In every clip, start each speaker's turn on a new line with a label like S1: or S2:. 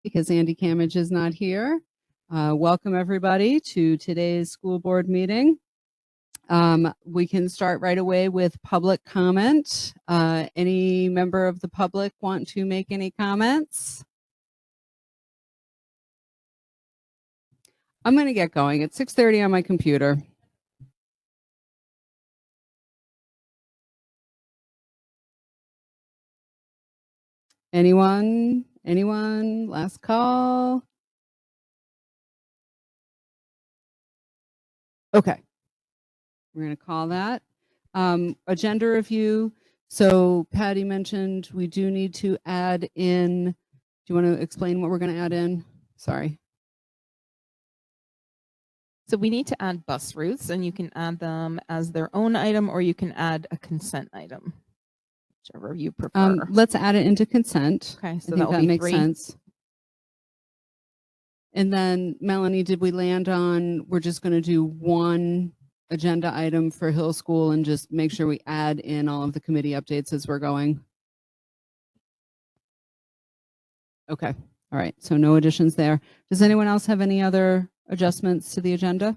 S1: because Andy Camage is not here. Welcome everybody to today's school board meeting. We can start right away with public comment. Any member of the public want to make any comments? I'm going to get going. It's 6:30 on my computer. Anyone? Anyone? Last call? Okay. We're going to call that. Agenda review. So Patty mentioned we do need to add in. Do you want to explain what we're going to add in? Sorry.
S2: So we need to add bus routes, and you can add them as their own item, or you can add a consent item, whichever you prefer.
S1: Let's add it into consent.
S2: Okay, so
S1: that
S2: be
S1: makes
S2: 3.
S1: sense. And then Melanie, did we land on we're just going to do one agenda item for Hill School and just make sure we add in all of the committee updates as we're going? Okay. All right. So no additions there. Does anyone else have any other adjustments to the agenda?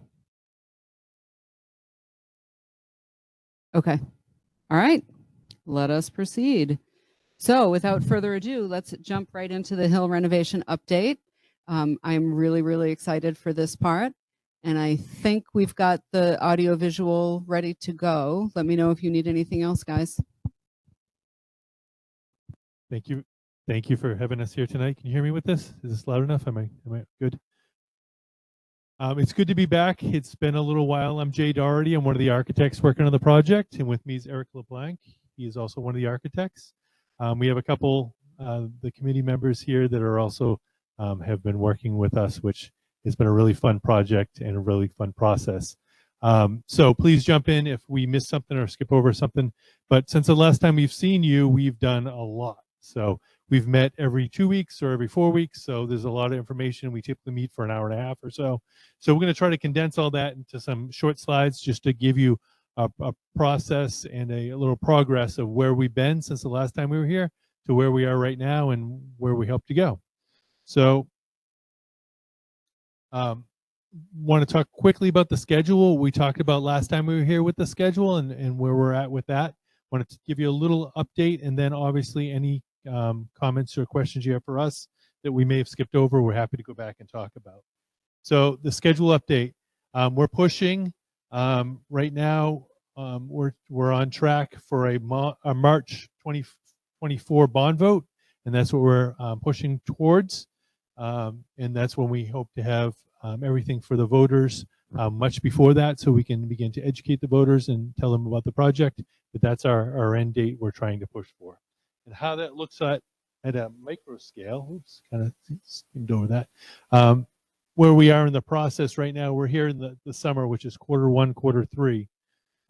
S1: Okay. All right. Let us proceed. So without further ado, let's jump right into the Hill renovation update. I'm really, really excited for this part. And I think we've got the audio visual ready to go. Let me know if you need anything else, guys.
S3: Thank you. Thank you for having us here tonight. Can you hear me with this? Is this loud enough? Am I good? It's good to be back. It's been a little while. I'm Jay Doherty. I'm one of the architects working on the project. And with me is Eric LeBlanc. He is also one of the architects. We have a couple the committee members here that are also have been working with us, which has been a really fun project and a really fun process. So please jump in if we miss something or skip over something. But since the last time we've seen you, we've done a lot. So we've met every 2 weeks or every 4 weeks. So there's a lot of information. We typically meet for an hour and a half or so. So we're going to try to condense all that into some short slides just to give you a process and a little progress of where we've been since the last time we were here to where we are right now and where we hope to go. So want to talk quickly about the schedule. We talked about last time we were here with the schedule and where we're at with that. Wanted to give you a little update, and then obviously any comments or questions you have for us that we may have skipped over, we're happy to go back and talk about. So the schedule update, we're pushing right now. We're on track for a March 2024 bond vote, and that's what we're pushing towards. And that's when we hope to have everything for the voters much before that, so we can begin to educate the voters and tell them about the project. But that's our end date we're trying to push for. And how that looks at a micro scale, oops, kind of skimmed over that, where we are in the process right now. We're here in the summer, which is Q1, Q3,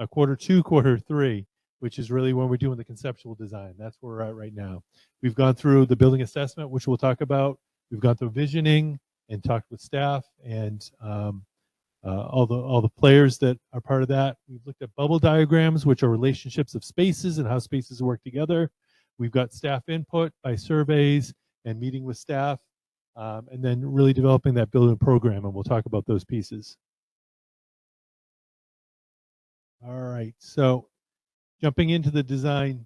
S3: Q2, Q3, which is really when we're doing the conceptual design. That's where we're at right now. We've gone through the building assessment, which we'll talk about. We've gone through visioning and talked with staff and all the players that are part of that. We've looked at bubble diagrams, which are relationships of spaces and how spaces work together. We've got staff input by surveys and meeting with staff, and then really developing that building program, and we'll talk about those pieces. All right, so jumping into the design.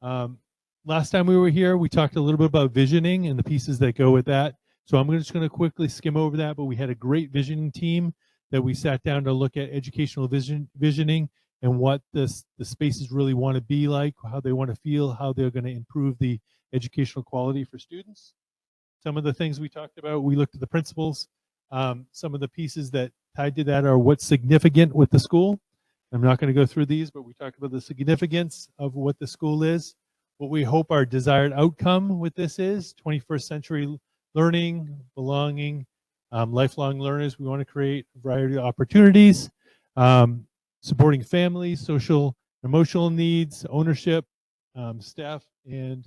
S3: Last time we were here, we talked a little bit about visioning and the pieces that go with that. So I'm just going to quickly skim over that, but we had a great visioning team that we sat down to look at educational visioning and what the spaces really want to be like, how they want to feel, how they're going to improve the educational quality for students. Some of the things we talked about, we looked at the principles. Some of the pieces that tied to that are what's significant with the school. I'm not going to go through these, but we talked about the significance of what the school is, what we hope our desired outcome with this is, 21st century learning, belonging, lifelong learners. We want to create a variety of opportunities, supporting families, social, emotional needs, ownership, staff and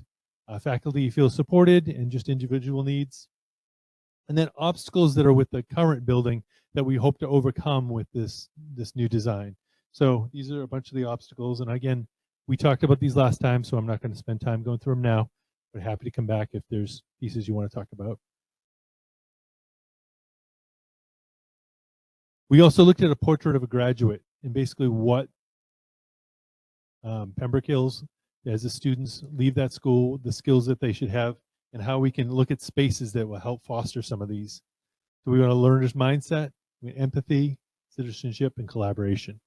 S3: faculty feel supported, and just individual needs. And then obstacles that are with the current building that we hope to overcome with this new design. So these are a bunch of the obstacles. And again, we talked about these last time, so I'm not going to spend time going through them now, but happy to come back if there's pieces you want to talk about. We also looked at a portrait of a graduate and basically what Pembroke Hills, as the students leave that school, the skills that they should have, and how we can look at spaces that will help foster some of these. So we want a learner's mindset, empathy, citizenship, and collaboration.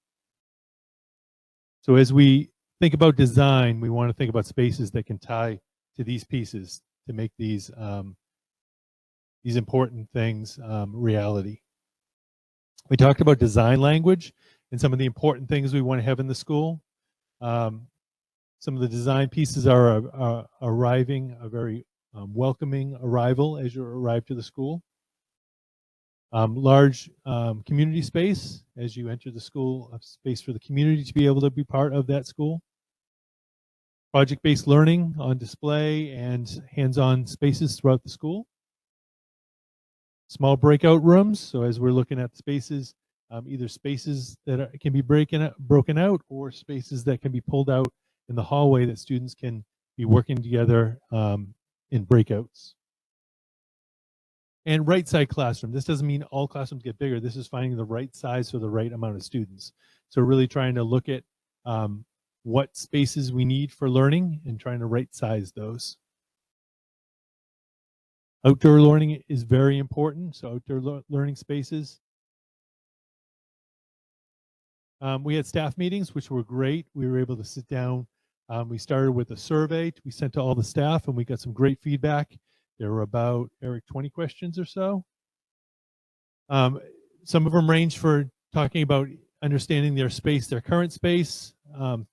S3: So as we think about design, we want to think about spaces that can tie to these pieces to make these important things reality. We talked about design language and some of the important things we want to have in the school. Some of the design pieces are arriving, a very welcoming arrival as you arrive to the school. Large community space as you enter the school, a space for the community to be able to be part of that school. Project-based learning on display and hands-on spaces throughout the school. Small breakout rooms, so as we're looking at spaces, either spaces that can be broken out or spaces that can be pulled out in the hallway that students can be working together in breakouts. And right side classroom. This doesn't mean all classrooms get bigger. This is finding the right size for the right amount of students. So really trying to look at what spaces we need for learning and trying to right size those. Outdoor learning is very important. So outdoor learning spaces. We had staff meetings, which were great. We were able to sit down. We started with a survey we sent to all the staff, and we got some great feedback. There were about, Eric, 20 questions or so. Some of them range for talking about understanding their space, their current space,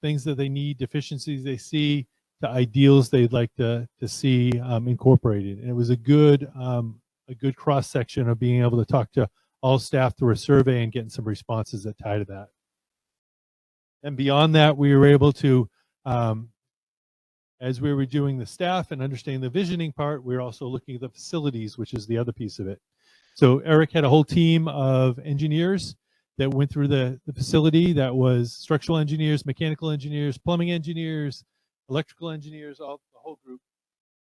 S3: things that they need, deficiencies they see, to ideals they'd like to see incorporated. And it was a good cross section of being able to talk to all staff through a survey and getting some responses that tie to that. And beyond that, we were able to, as we were doing the staff and understanding the visioning part, we were also looking at the facilities, which is the other piece of it. So Eric had a whole team of engineers that went through the facility. That was structural engineers, mechanical engineers, plumbing engineers, electrical engineers, the whole group.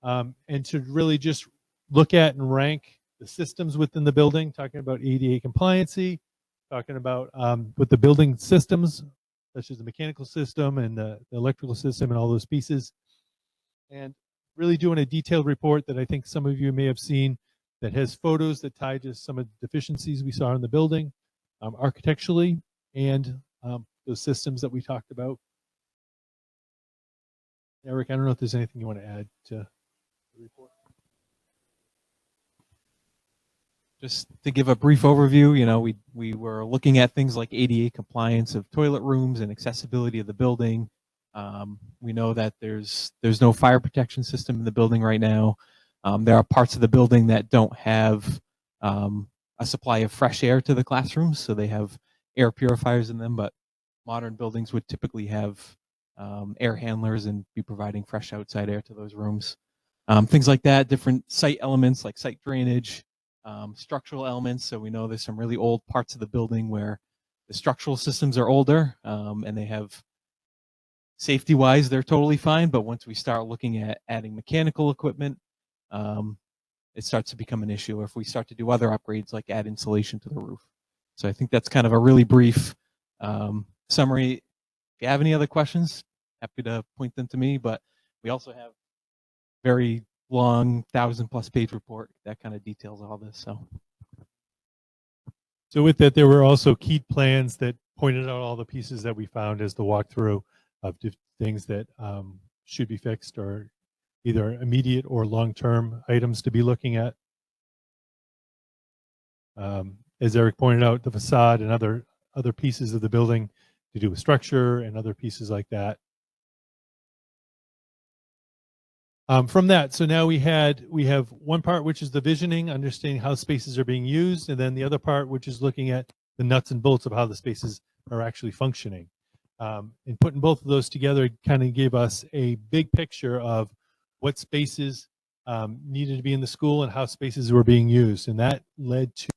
S3: And to really just look at and rank the systems within the building, talking about ADA compliancy, talking about with the building systems, such as the mechanical system and the electrical system and all those pieces. And really doing a detailed report that I think some of you may have seen that has photos that tie to some of the deficiencies we saw in the building, architecturally, and those systems that we talked about. Eric, I don't know if there's anything you want to add to the report.
S4: Just to give a brief overview, you know, we were looking at things like ADA compliance of toilet rooms and accessibility of the building. We know that there's no fire protection system in the building right now. There are parts of the building that don't have a supply of fresh air to the classrooms, so they have air purifiers in them, but modern buildings would typically have air handlers and be providing fresh outside air to those rooms. Things like that, different site elements like site drainage, structural elements. So we know there's some really old parts of the building where the structural systems are older and they have, safety wise, they're totally fine. But once we start looking at adding mechanical equipment, it starts to become an issue. Or if we start to do other upgrades like add insulation to the roof. So I think that's kind of a really brief summary. If you have any other questions, happy to point them to me. But we also have very long 1,000+ page report that kind of details all this.
S3: So with that, there were also key plans that pointed out all the pieces that we found as the walkthrough of things that should be fixed or either immediate or long-term items to be looking at. As Eric pointed out, the facade and other pieces of the building to do with structure and other pieces like that. From that, so now we have one part which is the visioning, understanding how spaces are being used, and then the other part which is looking at the nuts and bolts of how the spaces are actually functioning. And putting both of those together kind of gave us a big picture of what spaces needed to be in the school and how spaces were being used. And that led to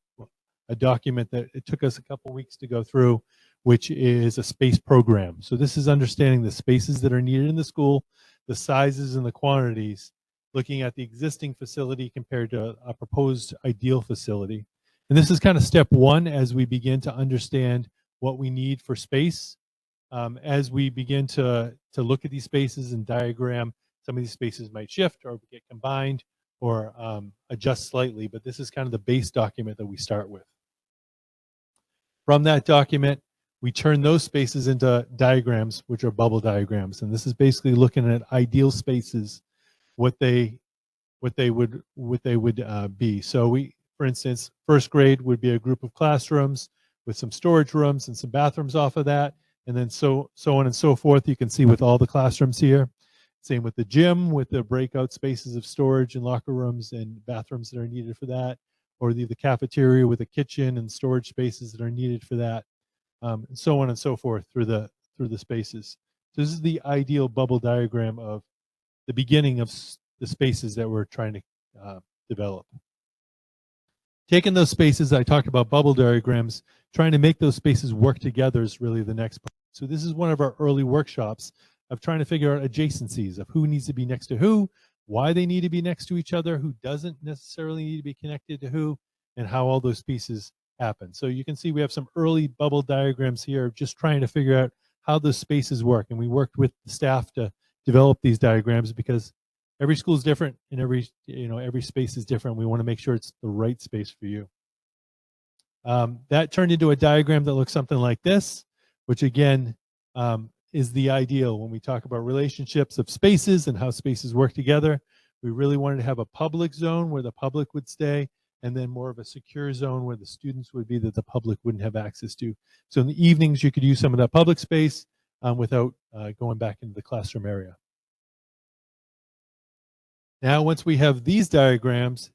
S3: a document that it took us a couple weeks to go through, which is a space program. So this is understanding the spaces that are needed in the school, the sizes and the quantities, looking at the existing facility compared to a proposed ideal facility. And this is kind of step one as we begin to understand what we need for space. As we begin to look at these spaces and diagram, some of these spaces might shift or get combined or adjust slightly, but this is kind of the base document that we start with. From that document, we turn those spaces into diagrams, which are bubble diagrams. And this is basically looking at ideal spaces, what they would be. So we, for instance, first grade would be a group of classrooms with some storage rooms and some bathrooms off of that, and then so on and so forth. You can see with all the classrooms here. Same with the gym, with the breakout spaces of storage and locker rooms and bathrooms that are needed for that, or the cafeteria with a kitchen and storage spaces that are needed for that, and so on and so forth through the spaces. So this is the ideal bubble diagram of the beginning of the spaces that we're trying to develop. Taking those spaces, I talked about bubble diagrams, trying to make those spaces work together is really the next part. So this is one of our early workshops of trying to figure out adjacencies of who needs to be next to who, why they need to be next to each other, who doesn't necessarily need to be connected to who, and how all those pieces happen. So you can see we have some early bubble diagrams here, just trying to figure out how those spaces work. And we worked with the staff to develop these diagrams because every school is different and every space is different. We want to make sure it's the right space for you. That turned into a diagram that looks something like this, which again is the ideal when we talk about relationships of spaces and how spaces work together. We really wanted to have a public zone where the public would stay, and then more of a secure zone where the students would be that the public wouldn't have access to. So in the evenings, you could use some of that public space without going back into the classroom area. Now, once we have these diagrams,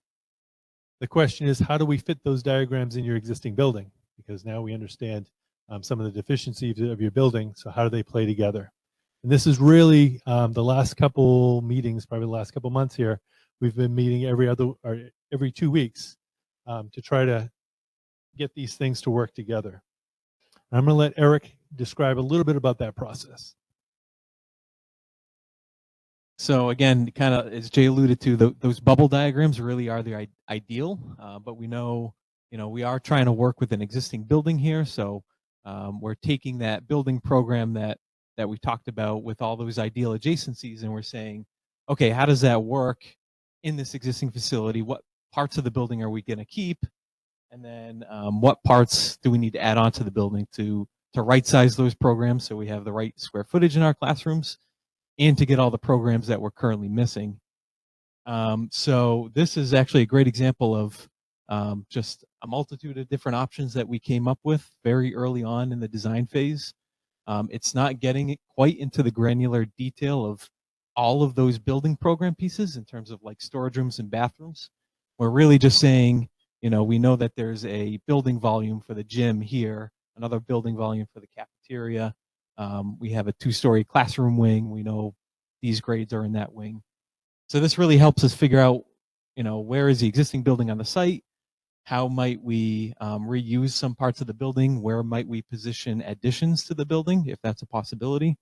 S3: the question is, how do we fit those diagrams in your existing building? Because now we understand some of the deficiencies of your building, so how do they play together? And this is really the last couple meetings, probably the last couple months here. We've been meeting every 2 weeks to try to get these things to work together. I'm going to let Eric describe a little bit about that process.
S4: So again, kind of as Jay alluded to, those bubble diagrams really are the ideal, but we know, we are trying to work with an existing building here. So we're taking that building program that we talked about with all those ideal adjacencies, and we're saying, okay, how does that work in this existing facility? What parts of the building are we going to keep? And then what parts do we need to add on to the building to right size those programs so we have the right square footage in our classrooms and to get all the programs that we're currently missing. So this is actually a great example of just a multitude of different options that we came up with very early on in the design phase. It's not getting it quite into the granular detail of all of those building program pieces in terms of like storage rooms and bathrooms. We're really just saying, we know that there's a building volume for the gym here, another building volume for the cafeteria. We have a 2-story classroom wing. We know these grades are in that wing. So this really helps us figure out, where is the existing building on the site? How might we reuse some parts of the building? Where might we position additions to the building, if that's a possibility?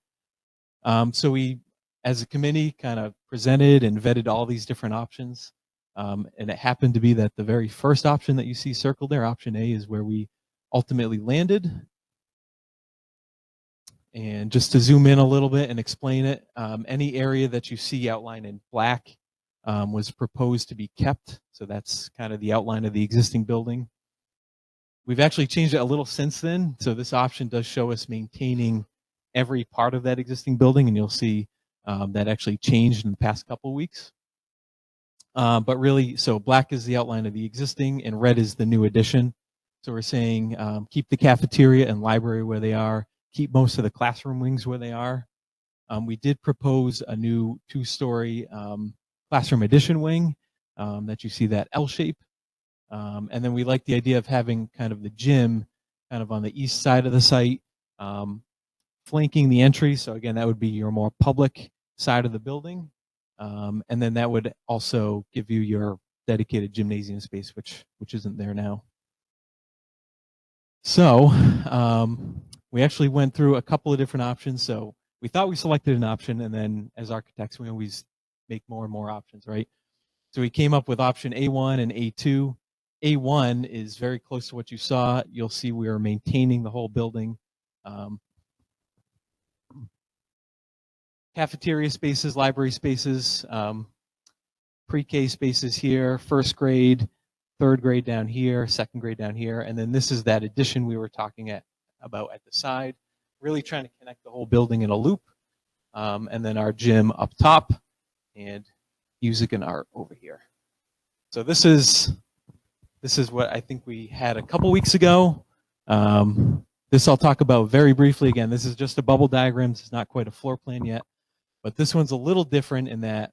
S4: So we, as a committee, kind of presented and vetted all these different options. And it happened to be that the very first option that you see circled there, option A, is where we ultimately landed. And just to zoom in a little bit and explain it, any area that you see outlined in black was proposed to be kept. So that's kind of the outline of the existing building. We've actually changed it a little since then. So this option does show us maintaining every part of that existing building, and you'll see that actually changed in the past couple of weeks. But really, so black is the outline of the existing and red is the new addition. So we're saying keep the cafeteria and library where they are, keep most of the classroom wings where they are. We did propose a new 2-story classroom addition wing that you see that L shape. And then we like the idea of having kind of the gym kind of on the east side of the site, flanking the entry. So again, that would be your more public side of the building. And then that would also give you your dedicated gymnasium space, which isn't there now. So we actually went through a couple of different options. So we thought we selected an option, and then as architects, we always make more and more options, right? So we came up with option A1 and A2. A1 is very close to what you saw. You'll see we are maintaining the whole building. Cafeteria spaces, library spaces, pre-K spaces here, first grade, third grade down here, second grade down here, and then this is that addition we were talking about at the side, really trying to connect the whole building in a loop, and then our gym up top, and music and art over here. So this is what I think we had a couple weeks ago. This I'll talk about very briefly. Again, this is just a bubble diagram. This is not quite a floor plan yet, but this one's a little different in that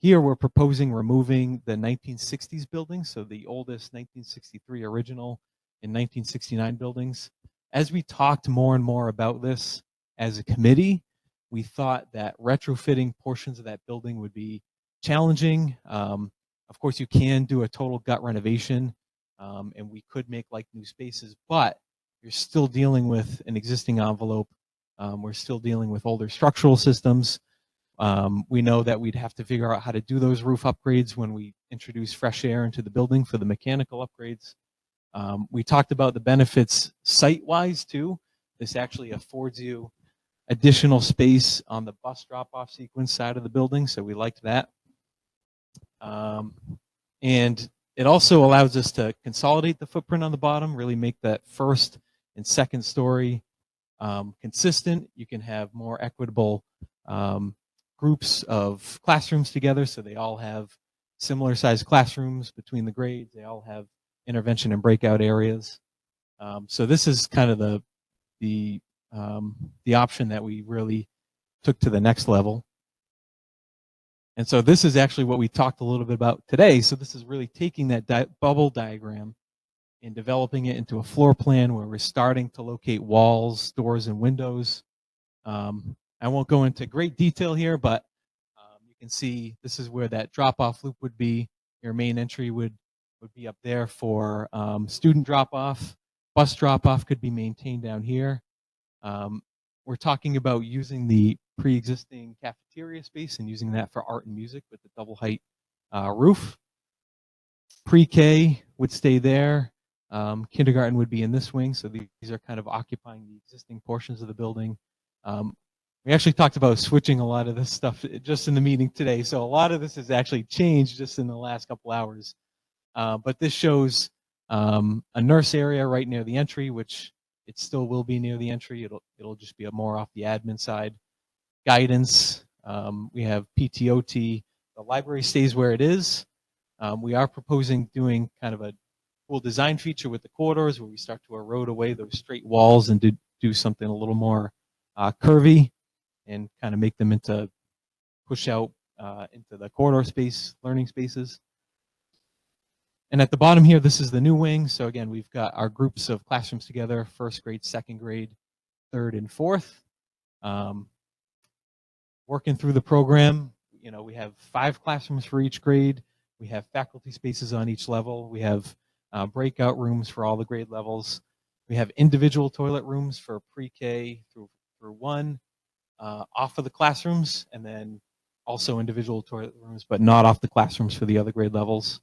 S4: here we're proposing removing the 1960s buildings, so the oldest 1963 original and 1969 buildings. As we talked more and more about this as a committee, we thought that retrofitting portions of that building would be challenging. Of course, you can do a total gut renovation, and we could make like new spaces, but you're still dealing with an existing envelope. We're still dealing with older structural systems. We know that we'd have to figure out how to do those roof upgrades when we introduce fresh air into the building for the mechanical upgrades. We talked about the benefits site-wise too. This actually affords you additional space on the bus drop-off sequence side of the building, so we liked that. And it also allows us to consolidate the footprint on the bottom, really make that first and second story consistent. You can have more equitable groups of classrooms together, so they all have similar sized classrooms between the grades. They all have intervention and breakout areas. So this is kind of the option that we really took to the next level. And so this is actually what we talked a little bit about today. So this is really taking that bubble diagram and developing it into a floor plan where we're starting to locate walls, doors, and windows. I won't go into great detail here, but you can see this is where that drop-off loop would be. Your main entry would be up there for student drop-off. Bus drop-off could be maintained down here. We're talking about using the pre-existing cafeteria space and using that for art and music with the double height roof. Pre-K would stay there. Kindergarten would be in this wing, so these are kind of occupying the existing portions of the building. We actually talked about switching a lot of this stuff just in the meeting today, so a lot of this has actually changed just in the last couple hours. But this shows a nurse area right near the entry, which it still will be near the entry. It'll just be more off the admin side. Guidance, we have PTOT. The library stays where it is. We are proposing doing kind of a cool design feature with the corridors where we start to erode away those straight walls and do something a little more curvy and kind of make them into push out into the corridor space, learning spaces. And at the bottom here, this is the new wing. So again, we've got our groups of classrooms together, first grade, second grade, third and fourth. Working through the program, you know, we have 5 classrooms for each grade. We have faculty spaces on each level. We have breakout rooms for all the grade levels. We have individual toilet rooms for pre-K through 1 off of the classrooms, and then also individual toilet rooms, but not off the classrooms for the other grade levels.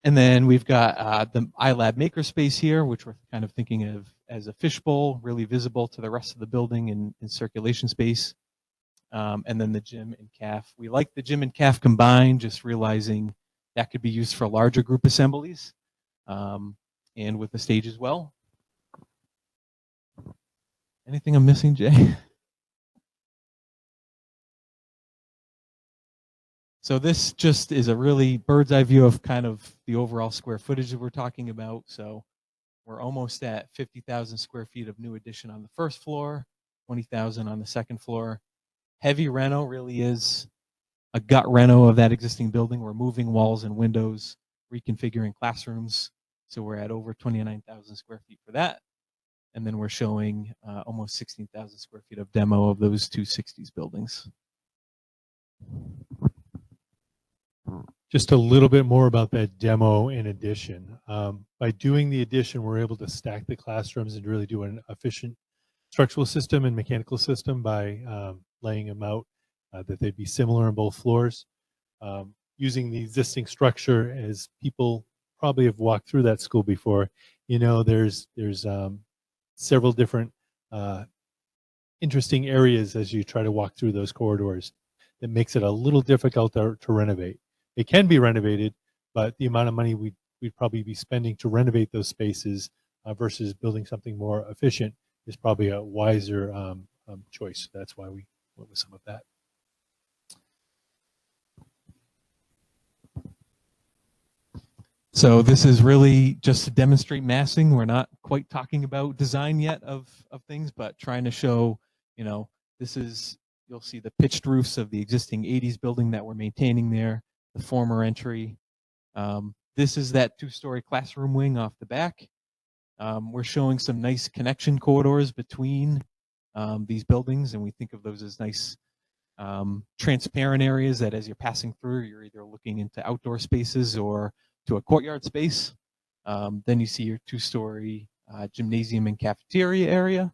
S4: And then we've got the iLab makerspace here, which we're kind of thinking of as a fishbowl, really visible to the rest of the building in circulation space. And then the gym and CAF. We like the gym and CAF combined, just realizing that could be used for larger group assemblies and with the stage as well. Anything I'm missing, Jay? So this just is a really bird's eye view of kind of the overall square footage that we're talking about. So we're almost at 50,000 square feet of new addition on the first floor, 20,000 on the second floor. Heavy reno really is a gut reno of that existing building. We're moving walls and windows, reconfiguring classrooms. So we're at over 29,000 square feet for that. And then we're showing almost 16,000 square feet of demo of those 260s buildings.
S3: Just a little bit more about that demo and addition. By doing the addition, we're able to stack the classrooms and really do an efficient structural system and mechanical system by laying them out that they'd be similar on both floors. using the existing structure, as people probably have walked through that school before, there's several different interesting areas as you try to walk through those corridors that makes it a little difficult to renovate. It can be renovated, but the amount of money we'd probably be spending to renovate those spaces versus building something more efficient is probably a wiser choice. That's why we went with some of that.
S4: So this is really just to demonstrate massing. We're not quite talking about design yet of things, but trying to show, this is, you'll see the pitched roofs of the existing 80s building that we're maintaining there, the former entry. This is that 2-story classroom wing off the back. We're showing some nice connection corridors between these buildings, and we think of those as nice transparent areas that as you're passing through, you're either looking into outdoor spaces or to a courtyard space. Then you see your 2-story gymnasium and cafeteria area,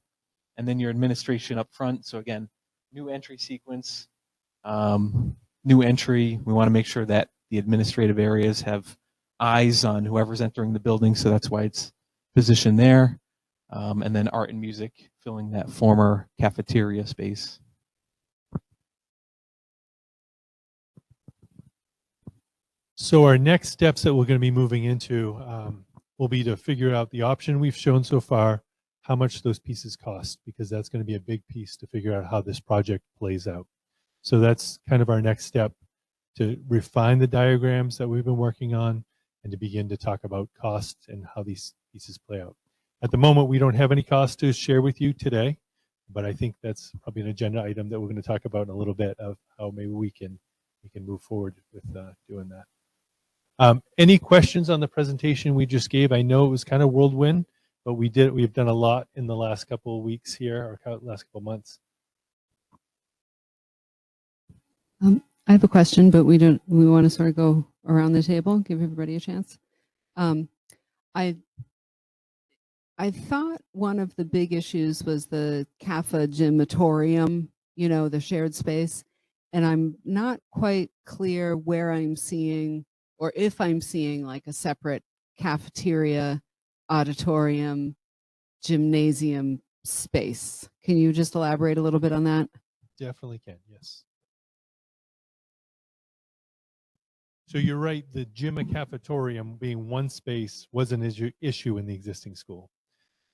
S4: and then your administration up front. So again, new entry sequence, new entry. We want to make sure that the administrative areas have eyes on whoever's entering the building, so that's why it's positioned there. And then art and music filling that former cafeteria space.
S3: So our next steps that we're going to be moving into will be to figure out the option we've shown so far, how much those pieces cost, because that's going to be a big piece to figure out how this project plays out. So that's kind of our next step, to refine the diagrams that we've been working on and to begin to talk about costs and how these pieces play out. At the moment, we don't have any costs to share with you today, but I think that's probably an agenda item that we're going to talk about in a little bit, of how maybe we can move forward with doing that. Any questions on the presentation we just gave? I know it was kind of whirlwind, but we've done a lot in the last couple of weeks here, or last couple of months.
S1: I have a question, but we want to sort of go around the table, give everybody a chance. I thought one of the big issues was the CAFA gymatorium, the shared space, and I'm not quite clear where I'm seeing, or if I'm seeing, like a separate cafeteria, auditorium, gymnasium space. Can you just elaborate a little bit on that?
S3: Definitely can, yes. So you're right, the gym and cafetorium being one space was an issue in the existing school.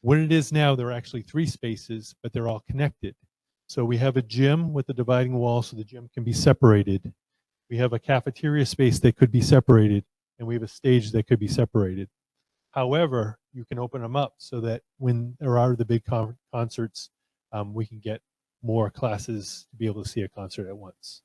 S3: What it is now, there are actually 3 spaces, but they're all connected. So we have a gym with a dividing wall so the gym can be separated. We have a cafeteria space that could be separated, and we have a stage that could be separated. However, you can open them up so that when there are the big concerts, we can get more classes to be able to see a concert at once.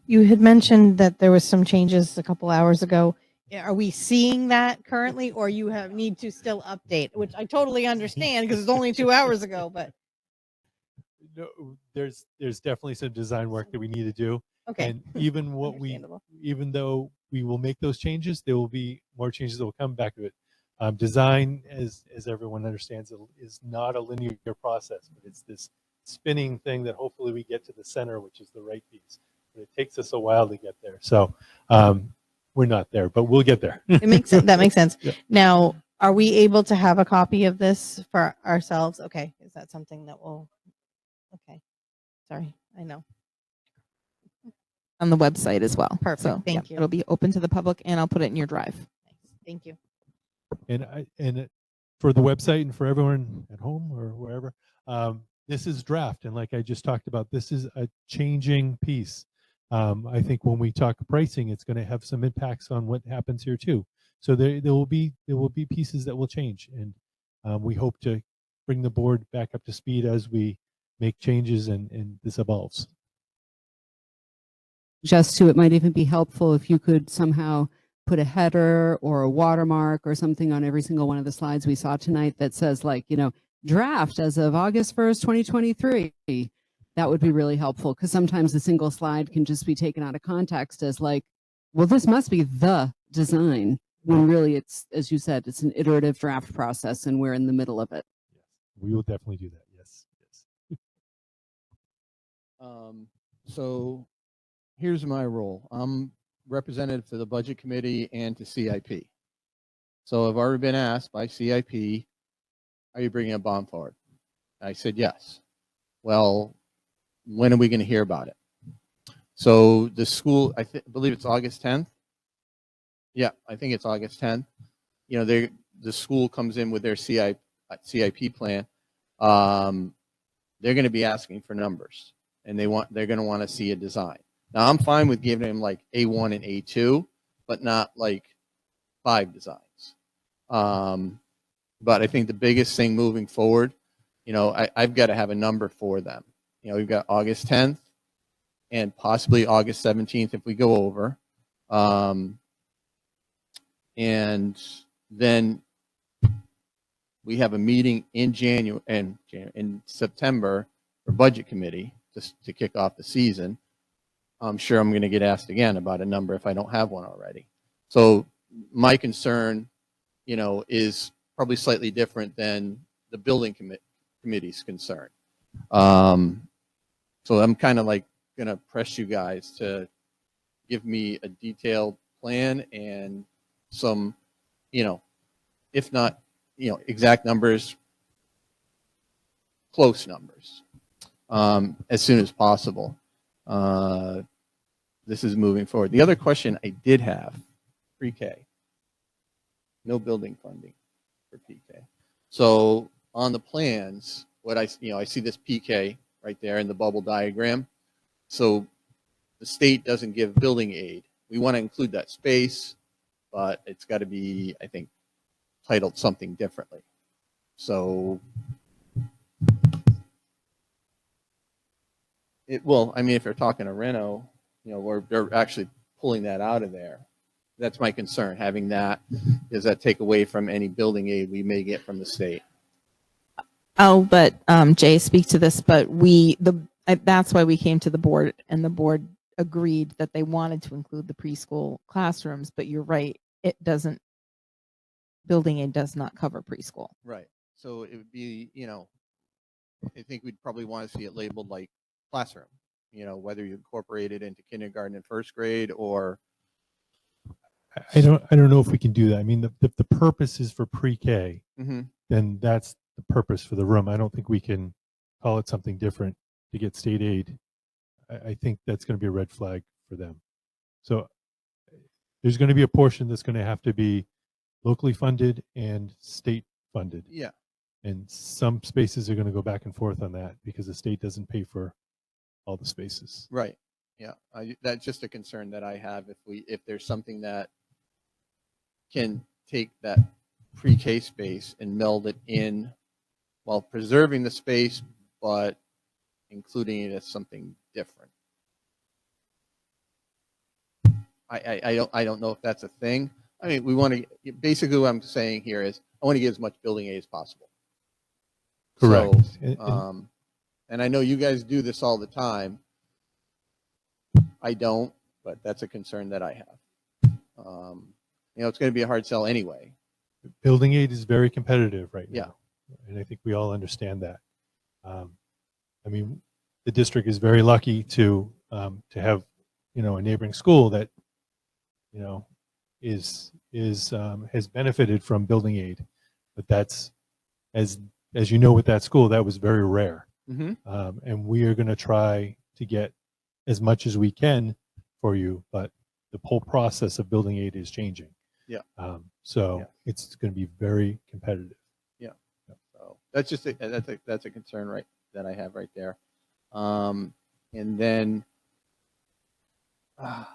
S5: You had mentioned that there was some changes a couple hours ago. Are we seeing that currently, or you need to still update? Which I totally understand because it's only 2 hours ago. But
S3: no, there's definitely some design work that we need to do.
S5: okay,
S3: And even even though we will make those changes, there will be more changes that will come back to it. Design, as everyone understands, is not a linear process, but it's this spinning thing that hopefully we get to the center, which is the right piece. But it takes us a while to get there. So we're not there, but we'll get there.
S5: it makes sense. That makes sense.
S3: Yeah.
S5: Now, are we able to have a copy of this for ourselves? Okay, is that something that will? Okay, sorry, I know.
S2: On the website as well.
S5: Perfect.
S2: So,
S5: Thank you.
S2: It'll be open to the public, and I'll put it in your drive.
S5: Thank you.
S3: And for the website and for everyone at home or wherever, this is draft. And like I just talked about, this is a changing piece. I think when we talk pricing, it's going to have some impacts on what happens here too. So there will be pieces that will change, and we hope to bring the board back up to speed as we make changes and this evolves.
S1: Just to, it might even be helpful if you could somehow put a header or a watermark or something on every single one of the slides we saw tonight that says, like, draft as of August 1st, 2023. That would be really helpful, because sometimes a single slide can just be taken out of context as like, well, this must be the design, when really it's, as you said, it's an iterative draft process and we're in the middle of it.
S3: Yes, we will definitely do that. Yes.
S6: So here's my role. I'm representative to the budget committee and to CIP. So I've already been asked by CIP, are you bringing a bond forward? I said yes. Well, when are we going to hear about it? So the school, I believe it's August 10th. Yeah, I think it's August 10th. You know, the school comes in with their CIP plan. They're going to be asking for numbers, and they're going to want to see a design. Now, I'm fine with giving them like A1 and A2, but not like 5 designs. But I think the biggest thing moving forward, you know, I've got to have a number for them. You know, we've got August 10th and possibly August 17th if we go over. And then we have a meeting in January and in September for budget committee just to kick off the season. I'm sure I'm going to get asked again about a number if I don't have one already. So my concern, you know, is probably slightly different than the building committee's concern. So I'm kind of like going to press you guys to give me a detailed plan and some, you know, if not, you know, exact numbers, close numbers, as soon as possible. This is moving forward. The other question I did have, pre-K, no building funding for PK. So on the plans, what I see this PK right there in the bubble diagram. So the state doesn't give building aid. We want to include that space, but it's got to be, I think, titled something differently. So I mean, if you're talking to Reno, you know, they're actually pulling that out of there. That's my concern, having that. Does that take away from any building aid we may get from the state?
S2: I'll let Jay speak to this, but that's why we came to the board, and the board agreed that they wanted to include the preschool classrooms. But you're right, building aid does not cover preschool.
S6: Right. So it would be, you know, I think we'd probably want to see it labeled like classroom, you know, whether you incorporate it into kindergarten and first grade or.
S3: I don't know if we can do that. I mean, the purpose is for pre-K, then that's the purpose for the room. I don't think we can call it something different to get state aid. I think that's going to be a red flag for them. So there's going to be a portion that's going to have to be locally funded and state funded.
S6: Yeah.
S3: And some spaces are going to go back and forth on that because the state doesn't pay for all the spaces.
S6: Right. Yeah. That's just a concern that I have. If there's something that can take that pre-K space and meld it in while preserving the space, but including it as something different. I don't know if that's a thing. I mean, we want to, basically what I'm saying here is I want to get as much building aid as possible.
S3: Correct.
S6: So, and I know you guys do this all the time. I don't, but that's a concern that I have. You know, it's going to be a hard sell anyway.
S3: Building aid is very competitive right now.
S6: Yeah.
S3: And I think we all understand that. I mean, the district is very lucky to have, you know, a neighboring school that, you know, has benefited from building aid, but that's, as you know, with that school, that was very rare. And we are going to try to get as much as we can for you, but the whole process of building aid is changing.
S6: Yeah.
S3: So it's going to be very competitive.
S6: Yeah. So that's just that's a concern right that I have right there. And then I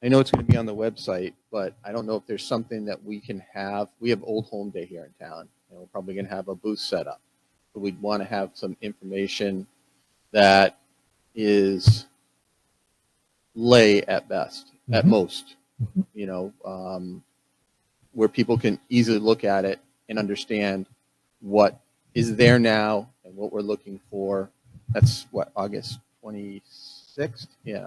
S6: know it's going to be on the website, but I don't know if there's something that we can have. We have Old Home Day here in town, and we're probably going to have a booth set up. But we'd want to have some information that is lay at best, at most, you know, where people can easily look at it and understand what is there now and what we're looking for. That's what, August 26th? Yeah.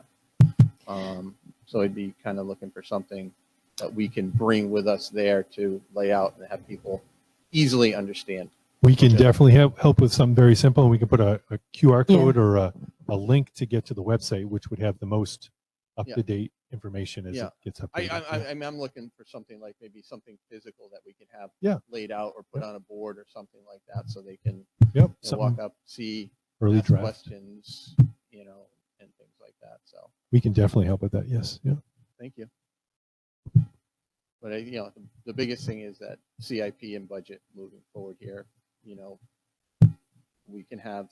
S6: So I'd be kind of looking for something that we can bring with us there to lay out and have people easily understand
S3: We can
S6: Okay.
S3: definitely help with something very simple. We can put a QR
S5: Yeah.
S3: code or a link to get to the website, which would have the most up-to-date information as
S6: Yeah.
S3: it gets
S6: I
S3: updated.
S6: I'm looking for something like maybe something physical that we can have
S3: Yeah.
S6: laid out or put on a board or something like that, so they can
S3: Yep.
S6: you know,
S3: Something
S6: walk up, see,
S3: early
S6: ask
S3: draft.
S6: questions, you know, and things like that. So
S3: We can definitely help with that. Yes. Yeah.
S6: thank you. But you know, the biggest thing is that CIP and budget moving forward here. You know, we can have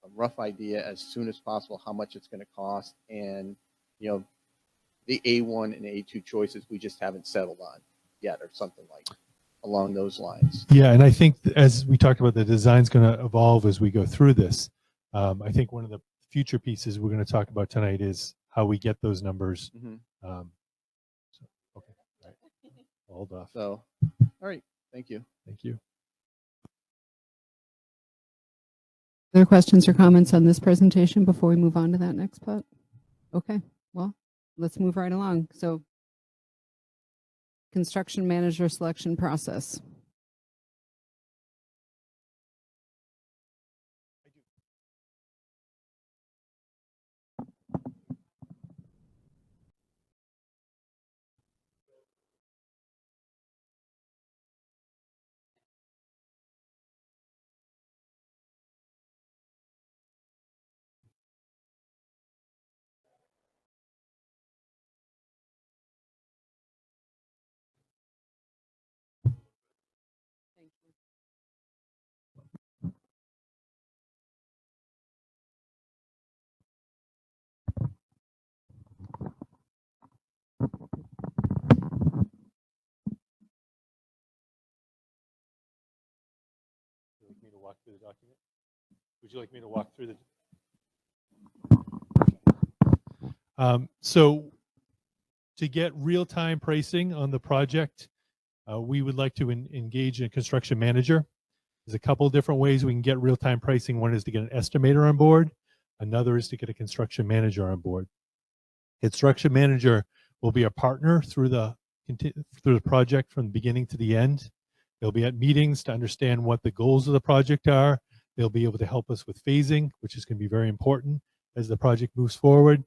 S6: a rough idea as soon as possible how much it's going to cost, and you know, the A1 and A2 choices we just haven't settled on yet, or something like along those lines.
S3: Yeah, and I think as we talked about, the design's going to evolve as we go through this. I think one of the future pieces we're going to talk about tonight is how we get those numbers.
S6: Mm-hmm.
S3: So, okay, right. I'll hold off.
S6: So, all right, thank you.
S3: Thank you.
S1: Other questions or comments on this presentation before we move on to that next part? Okay, well, let's move right along. So, construction manager selection process.
S3: Would you like me to walk through the document? Would you like me to walk through the? So to get real-time pricing on the project, we would like to engage a construction manager. There's a couple of different ways we can get real-time pricing. One is to get an estimator on board. Another is to get a construction manager on board. Construction manager will be a partner through the project from the beginning to the end. They'll be at meetings to understand what the goals of the project are. They'll be able to help us with phasing, which is going to be very important as the project moves forward.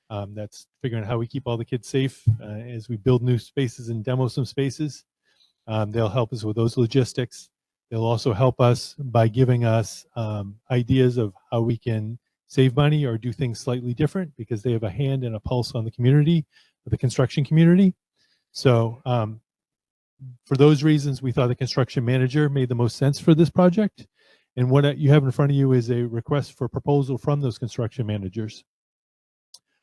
S3: That's figuring out how we keep all the kids safe as we build new spaces and demo some spaces. They'll help us with those logistics. They'll also help us by giving us ideas of how we can save money or do things slightly different, because they have a hand and a pulse on the community, the construction community. So for those reasons, we thought the construction manager made the most sense for this project. And what you have in front of you is a request for proposal from those construction managers.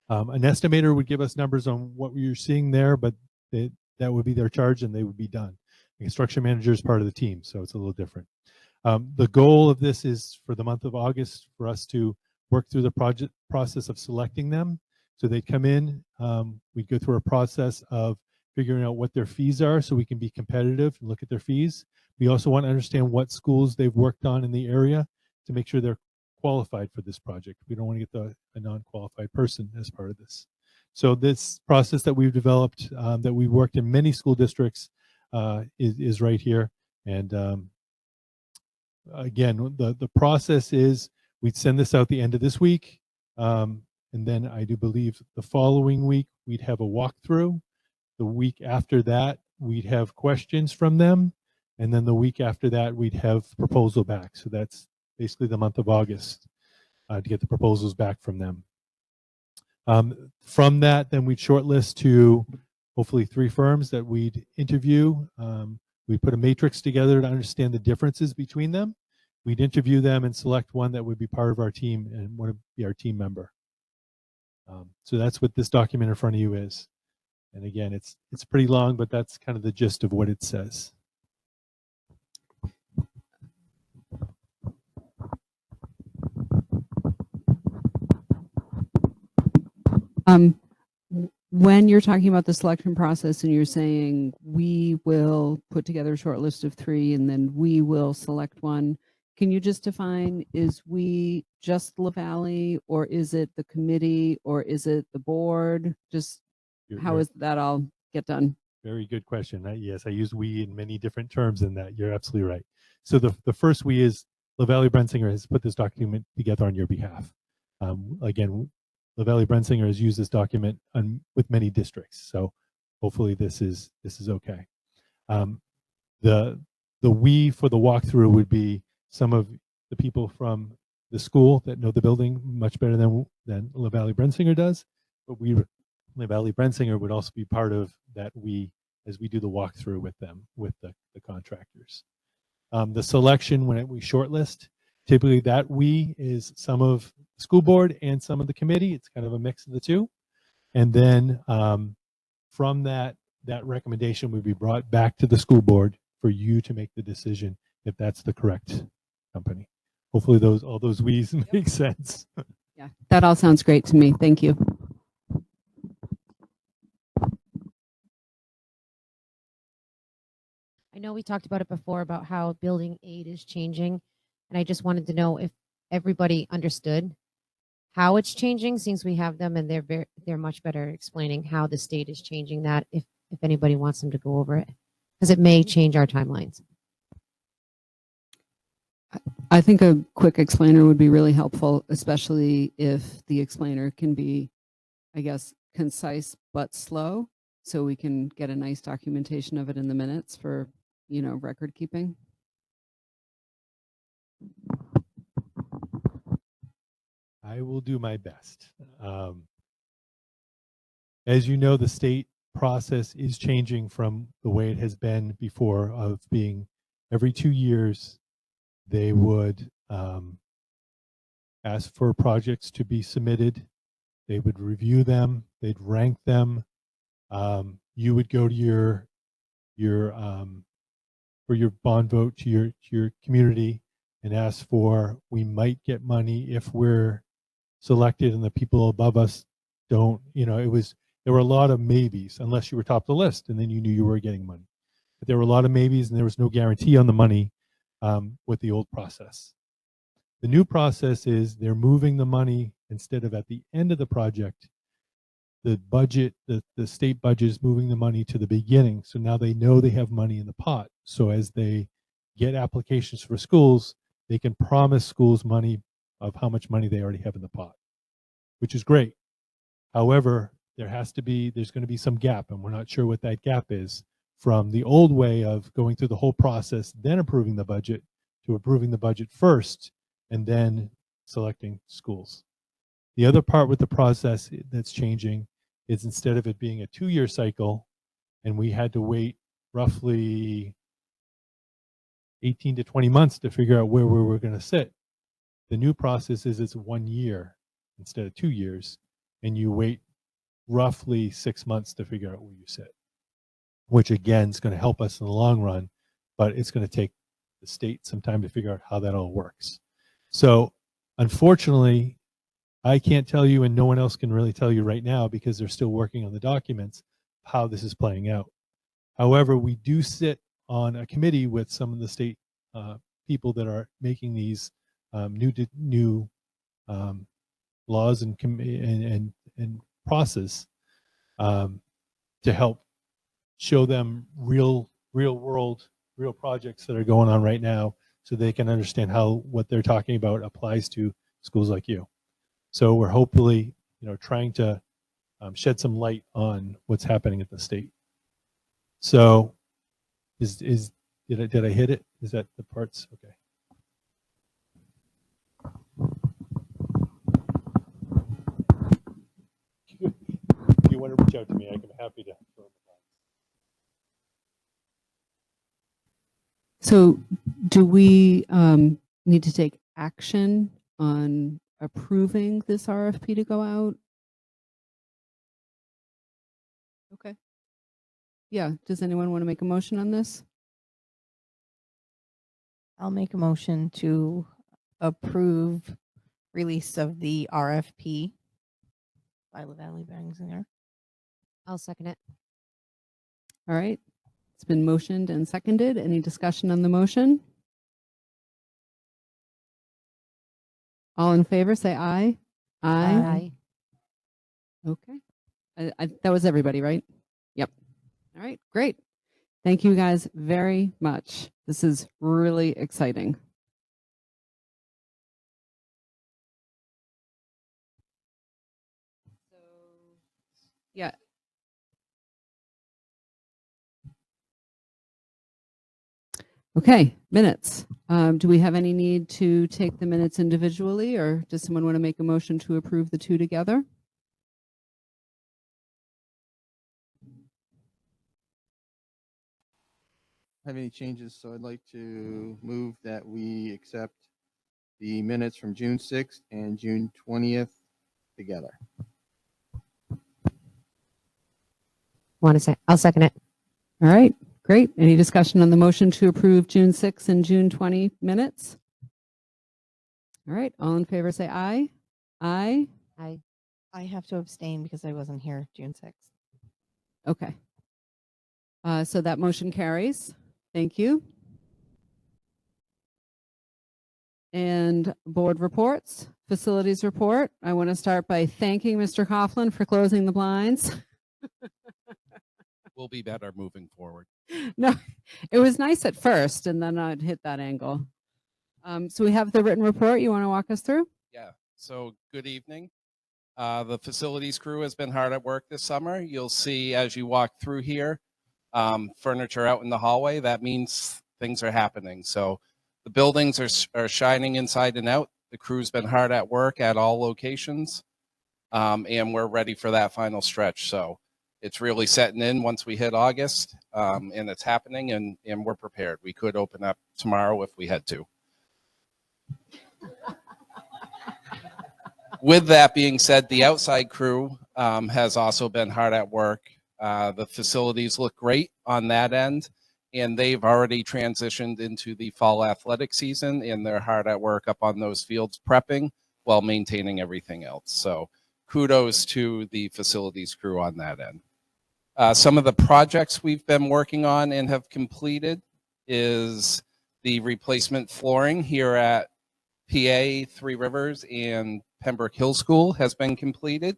S3: An estimator would give us numbers on what you're seeing there, but that would be their charge and they would be done. The construction manager is part of the team, so it's a little different. The goal of this is for the month of August for us to work through the project process of selecting them. So they come in, we go through a process of figuring out what their fees are so we can be competitive and look at their fees. We also want to understand what schools they've worked on in the area to make sure they're qualified for this project. We don't want to get a non-qualified person as part of this. So this process that we've developed, that we've worked in many school districts, is right here. And again, the process is we'd send this out the end of this week. And then I do believe the following week we'd have a walkthrough. The week after that, we'd have questions from them. And then the week after that, we'd have proposal back. So that's basically the month of August to get the proposals back from them. From that, then we'd shortlist to hopefully 3 firms that we'd interview. We'd put a matrix together to understand the differences between them. We'd interview them and select one that would be part of our team and want to be our team member. So that's what this document in front of you is. And again, it's pretty long, but that's kind of the gist of what it says.
S1: When you're talking about the selection process and you're saying we will put together a short list of 3 and then we will select one, can you just define, is we just LaValley, or is it the committee, or is it the board? Just how is that all get done?
S3: Very good question. Yes, I use we in many different terms in that. You're absolutely right. So the first we is LaValle Brensinger has put this document together on your behalf. Again, LaValle Brensinger has used this document with many districts. So hopefully this is okay. The we for the walkthrough would be some of the people from the school that know the building much better than LaValle Brensinger does. But LaValle Brensinger would also be part of that as we do the walkthrough with them, with the contractors. The selection when we shortlist, typically that we is some of the school board and some of the committee. It's kind of a mix of the two. And then from that recommendation would be brought back to the school board for you to make the decision if that's the correct company. Hopefully all those we's make sense.
S1: Yeah, that all sounds great to me. Thank you.
S7: I know we talked about it before about how building aid is changing, and I just wanted to know if everybody understood how it's changing, since we have them and they're much better explaining how the state is changing that, if anybody wants them to go over it, because it may change our timelines.
S1: I think a quick explainer would be really helpful, especially if the explainer can be, I guess, concise but slow, so we can get a nice documentation of it in the minutes for, record keeping.
S3: I will do my best. As you know, the state process is changing from the way it has been before, of being every 2 years they would ask for projects to be submitted. They would review them. They'd rank them. You would go to your for your bond vote to your community and ask for, we might get money if we're selected and the people above us don't. There were a lot of maybes unless you were top of the list and then you knew you were getting money. But there were a lot of maybes and there was no guarantee on the money with the old process. The new process is they're moving the money, instead of at the end of the project, the budget, the state budget is moving the money to the beginning. So now they know they have money in the pot. So as they get applications for schools, they can promise schools money of how much money they already have in the pot, which is great. However, there's going to be some gap, and we're not sure what that gap is, from the old way of going through the whole process, then approving the budget, to approving the budget first and then selecting schools. The other part with the process that's changing is, instead of it being a 2-year cycle and we had to wait roughly 18 to 20 months to figure out where we were going to sit, the new process is it's 1 year instead of 2 years, and you wait roughly 6 months to figure out where you sit, which again is going to help us in the long run, but it's going to take the state some time to figure out how that all works. So unfortunately, I can't tell you, and no one else can really tell you right now, because they're still working on the documents, how this is playing out. However, we do sit on a committee with some of the state people that are making these new laws and process to help show them real world projects that are going on right now, so they can understand how what they're talking about applies to schools like you. So we're hopefully, trying to shed some light on what's happening at the state. So, did I hit it? Is that the parts? Okay. If you want to reach out to me, I'm happy to.
S1: So do we need to take action on approving this RFP to go out? Okay. Yeah. Does anyone want to make a motion on this?
S2: I'll make a motion to approve release of the RFP by LaValle Brensinger.
S7: I'll second it.
S1: All right. It's been motioned and seconded. Any discussion on the motion? All in favor, say aye.
S7: Aye.
S1: Okay. That was everybody, right? Yep. All right, great. Thank you guys very much. This is really exciting. Yeah. Okay, minutes. Do we have any need to take the minutes individually, or does someone want to make a motion to approve the two together?
S6: Have any changes? So I'd like to move that we accept the minutes from June 6th and June 20th together.
S7: Want to say? I'll second it.
S1: All right, great. Any discussion on the motion to approve June 6 and June 20 minutes? All right, all in favor say aye. Aye.
S5: I have to abstain because I wasn't here June 6th.
S1: Okay. So that motion carries. Thank you. And board reports, facilities report. I want to start by thanking Mr. Coughlin for closing the blinds.
S8: Will be better moving forward.
S1: No, it was nice at first, and then I'd hit that angle. So we have the written report. You want to walk us through?
S8: Yeah. So good evening. The facilities crew has been hard at work this summer. You'll see as you walk through here, furniture out in the hallway. That means things are happening. So the buildings are shining inside and out. The crew's been hard at work at all locations, and we're ready for that final stretch. So it's really setting in once we hit August, and it's happening, and we're prepared. We could open up tomorrow if we had to. With that being said, the outside crew has also been hard at work. The facilities look great on that end, and they've already transitioned into the fall athletic season, and they're hard at work up on those fields prepping while maintaining everything else. So kudos to the facilities crew on that end. Some of the projects we've been working on and have completed is the replacement flooring here at PA, Three Rivers, and Pembroke Hill School has been completed.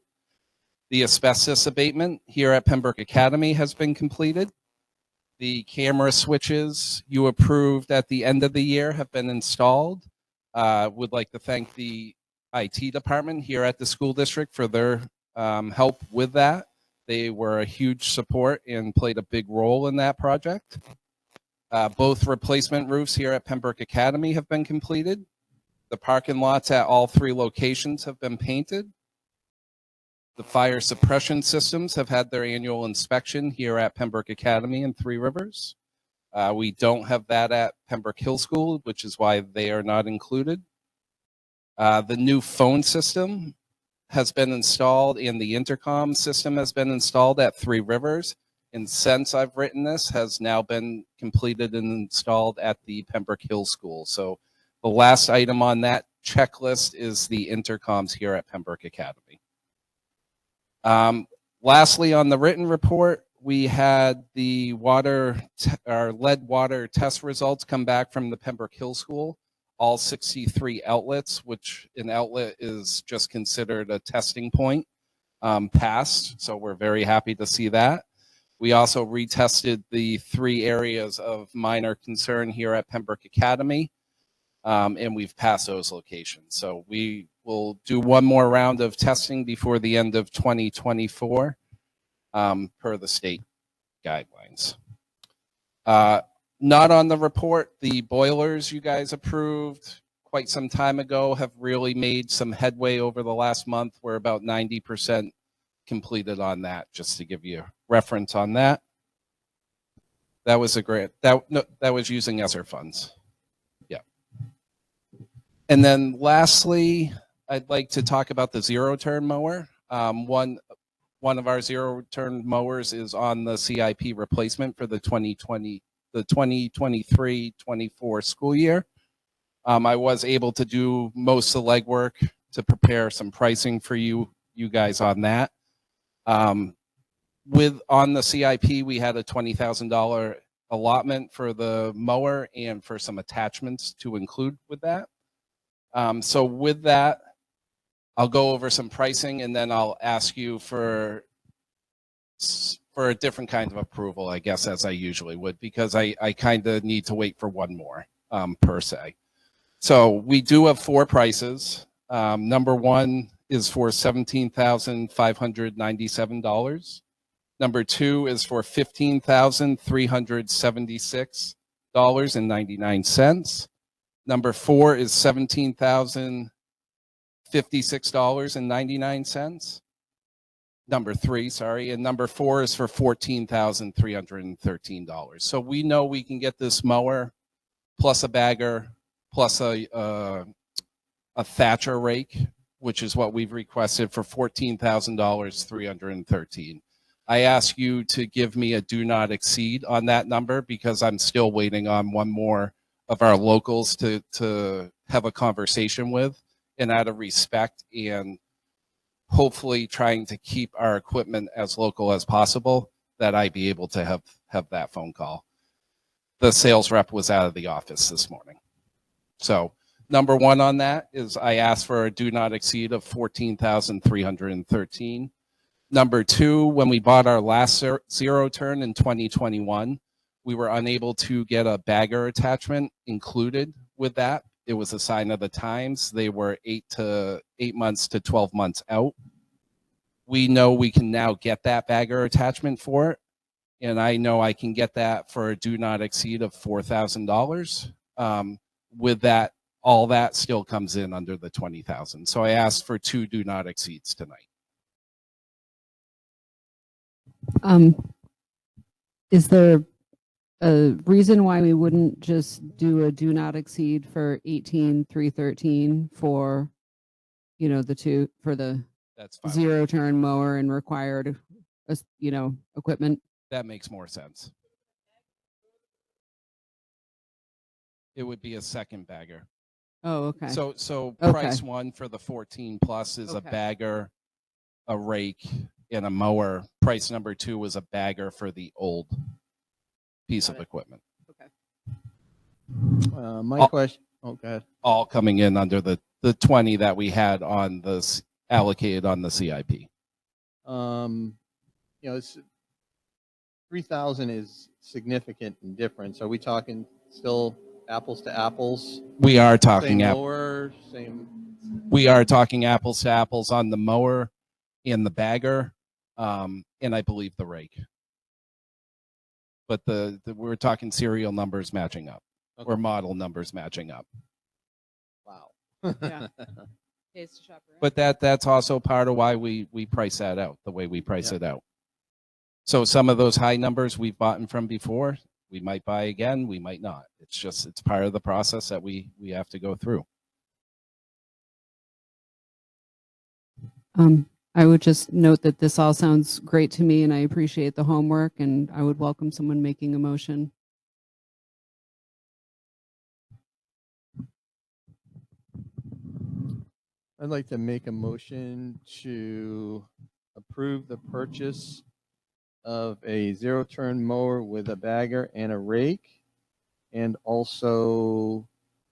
S8: The asbestos abatement here at Pembroke Academy has been completed. The camera switches you approved at the end of the year have been installed. Would like to thank the IT department here at the school district for their help with that. They were a huge support and played a big role in that project. Both replacement roofs here at Pembroke Academy have been completed. The parking lots at all three locations have been painted. The fire suppression systems have had their annual inspection here at Pembroke Academy and Three Rivers. We don't have that at Pembroke Hill School, which is why they are not included. The new phone system has been installed, and the intercom system has been installed at Three Rivers. And since I've written this, has now been completed and installed at the Pembroke Hill School. So the last item on that checklist is the intercoms here at Pembroke Academy. Lastly, on the written report, we had the lead water test results come back from the Pembroke Hill School. All 63 outlets, which an outlet is just considered a testing point, passed. So we're very happy to see that. We also retested the 3 areas of minor concern here at Pembroke Academy, and we've passed those locations. So we will do one more round of testing before the end of 2024, per the state guidelines. Not on the report, the boilers you guys approved quite some time ago have really made some headway over the last month. We're about 90% completed on that, just to give you a reference on that. That was a grant, that was using ESSER funds. Yeah. And then lastly, I'd like to talk about the zero-turn mower. One of our zero-turn mowers is on the CIP replacement for the 2023-24 school year. I was able to do most of the legwork to prepare some pricing for you guys on that. On the CIP, we had a $20,000 allotment for the mower and for some attachments to include with that. So with that, I'll go over some pricing, and then I'll ask you for for a different kind of approval, I guess, as I usually would, because I kind of need to wait for one more per se. So we do have 4 prices. Number 1 is for $17,597. Number 2 is for $15,376.99. Number 4 is $17,056.99. Number 3, sorry, and number 4 is for $14,313. So we know we can get this mower plus a bagger plus a thatcher rake, which is what we've requested, for $14,313. I ask you to give me a do not exceed on that number because I'm still waiting on one more of our locals to have a conversation with, and out of respect and hopefully trying to keep our equipment as local as possible, that I be able to have that phone call. The sales rep was out of the office this morning. So number 1 on that is I asked for a do not exceed of $14,313. Number 2, when we bought our last zero turn in 2021, we were unable to get a bagger attachment included with that. It was a sign of the times. They were 8 months to 12 months out. We know we can now get that bagger attachment for it. And I know I can get that for a do not exceed of $4,000. With that, all that still comes in under the $20,000. So I asked for 2 do not exceeds tonight.
S1: Is there a reason why we wouldn't just do a do not exceed for 18,313 for, you know, the
S8: That's fine.
S1: zero turn mower and required, you know, equipment?
S8: That makes more sense. It would be a second bagger.
S1: Oh, okay.
S8: So
S1: Okay.
S8: price 1 for the 14 plus is a
S1: Okay.
S8: bagger, a rake, and a mower. Price number 2 was a bagger for the old piece of equipment.
S1: Okay.
S6: My question. Oh, go ahead.
S8: All coming in under the 20 that we had on this allocated on the CIP.
S6: You know, it's 3,000 is significant in difference. Are we talking still apples to apples?
S8: We are talking
S6: Same mower, same.
S8: we are talking apples to apples on the mower and the bagger, and I believe the rake. But we're talking serial numbers matching up,
S6: Okay.
S8: or model numbers matching up.
S6: Wow.
S1: Yeah. Days to shop around.
S8: But that's also part of why we price that out the way we price it out. So some of those high numbers we've bought from before, we might buy again, we might not. It's part of the process that we have to go through.
S1: I would just note that this all sounds great to me and I appreciate the homework and I would welcome someone making a motion.
S6: I'd like to make a motion to approve the purchase of a zero turn mower with a bagger and a rake, and also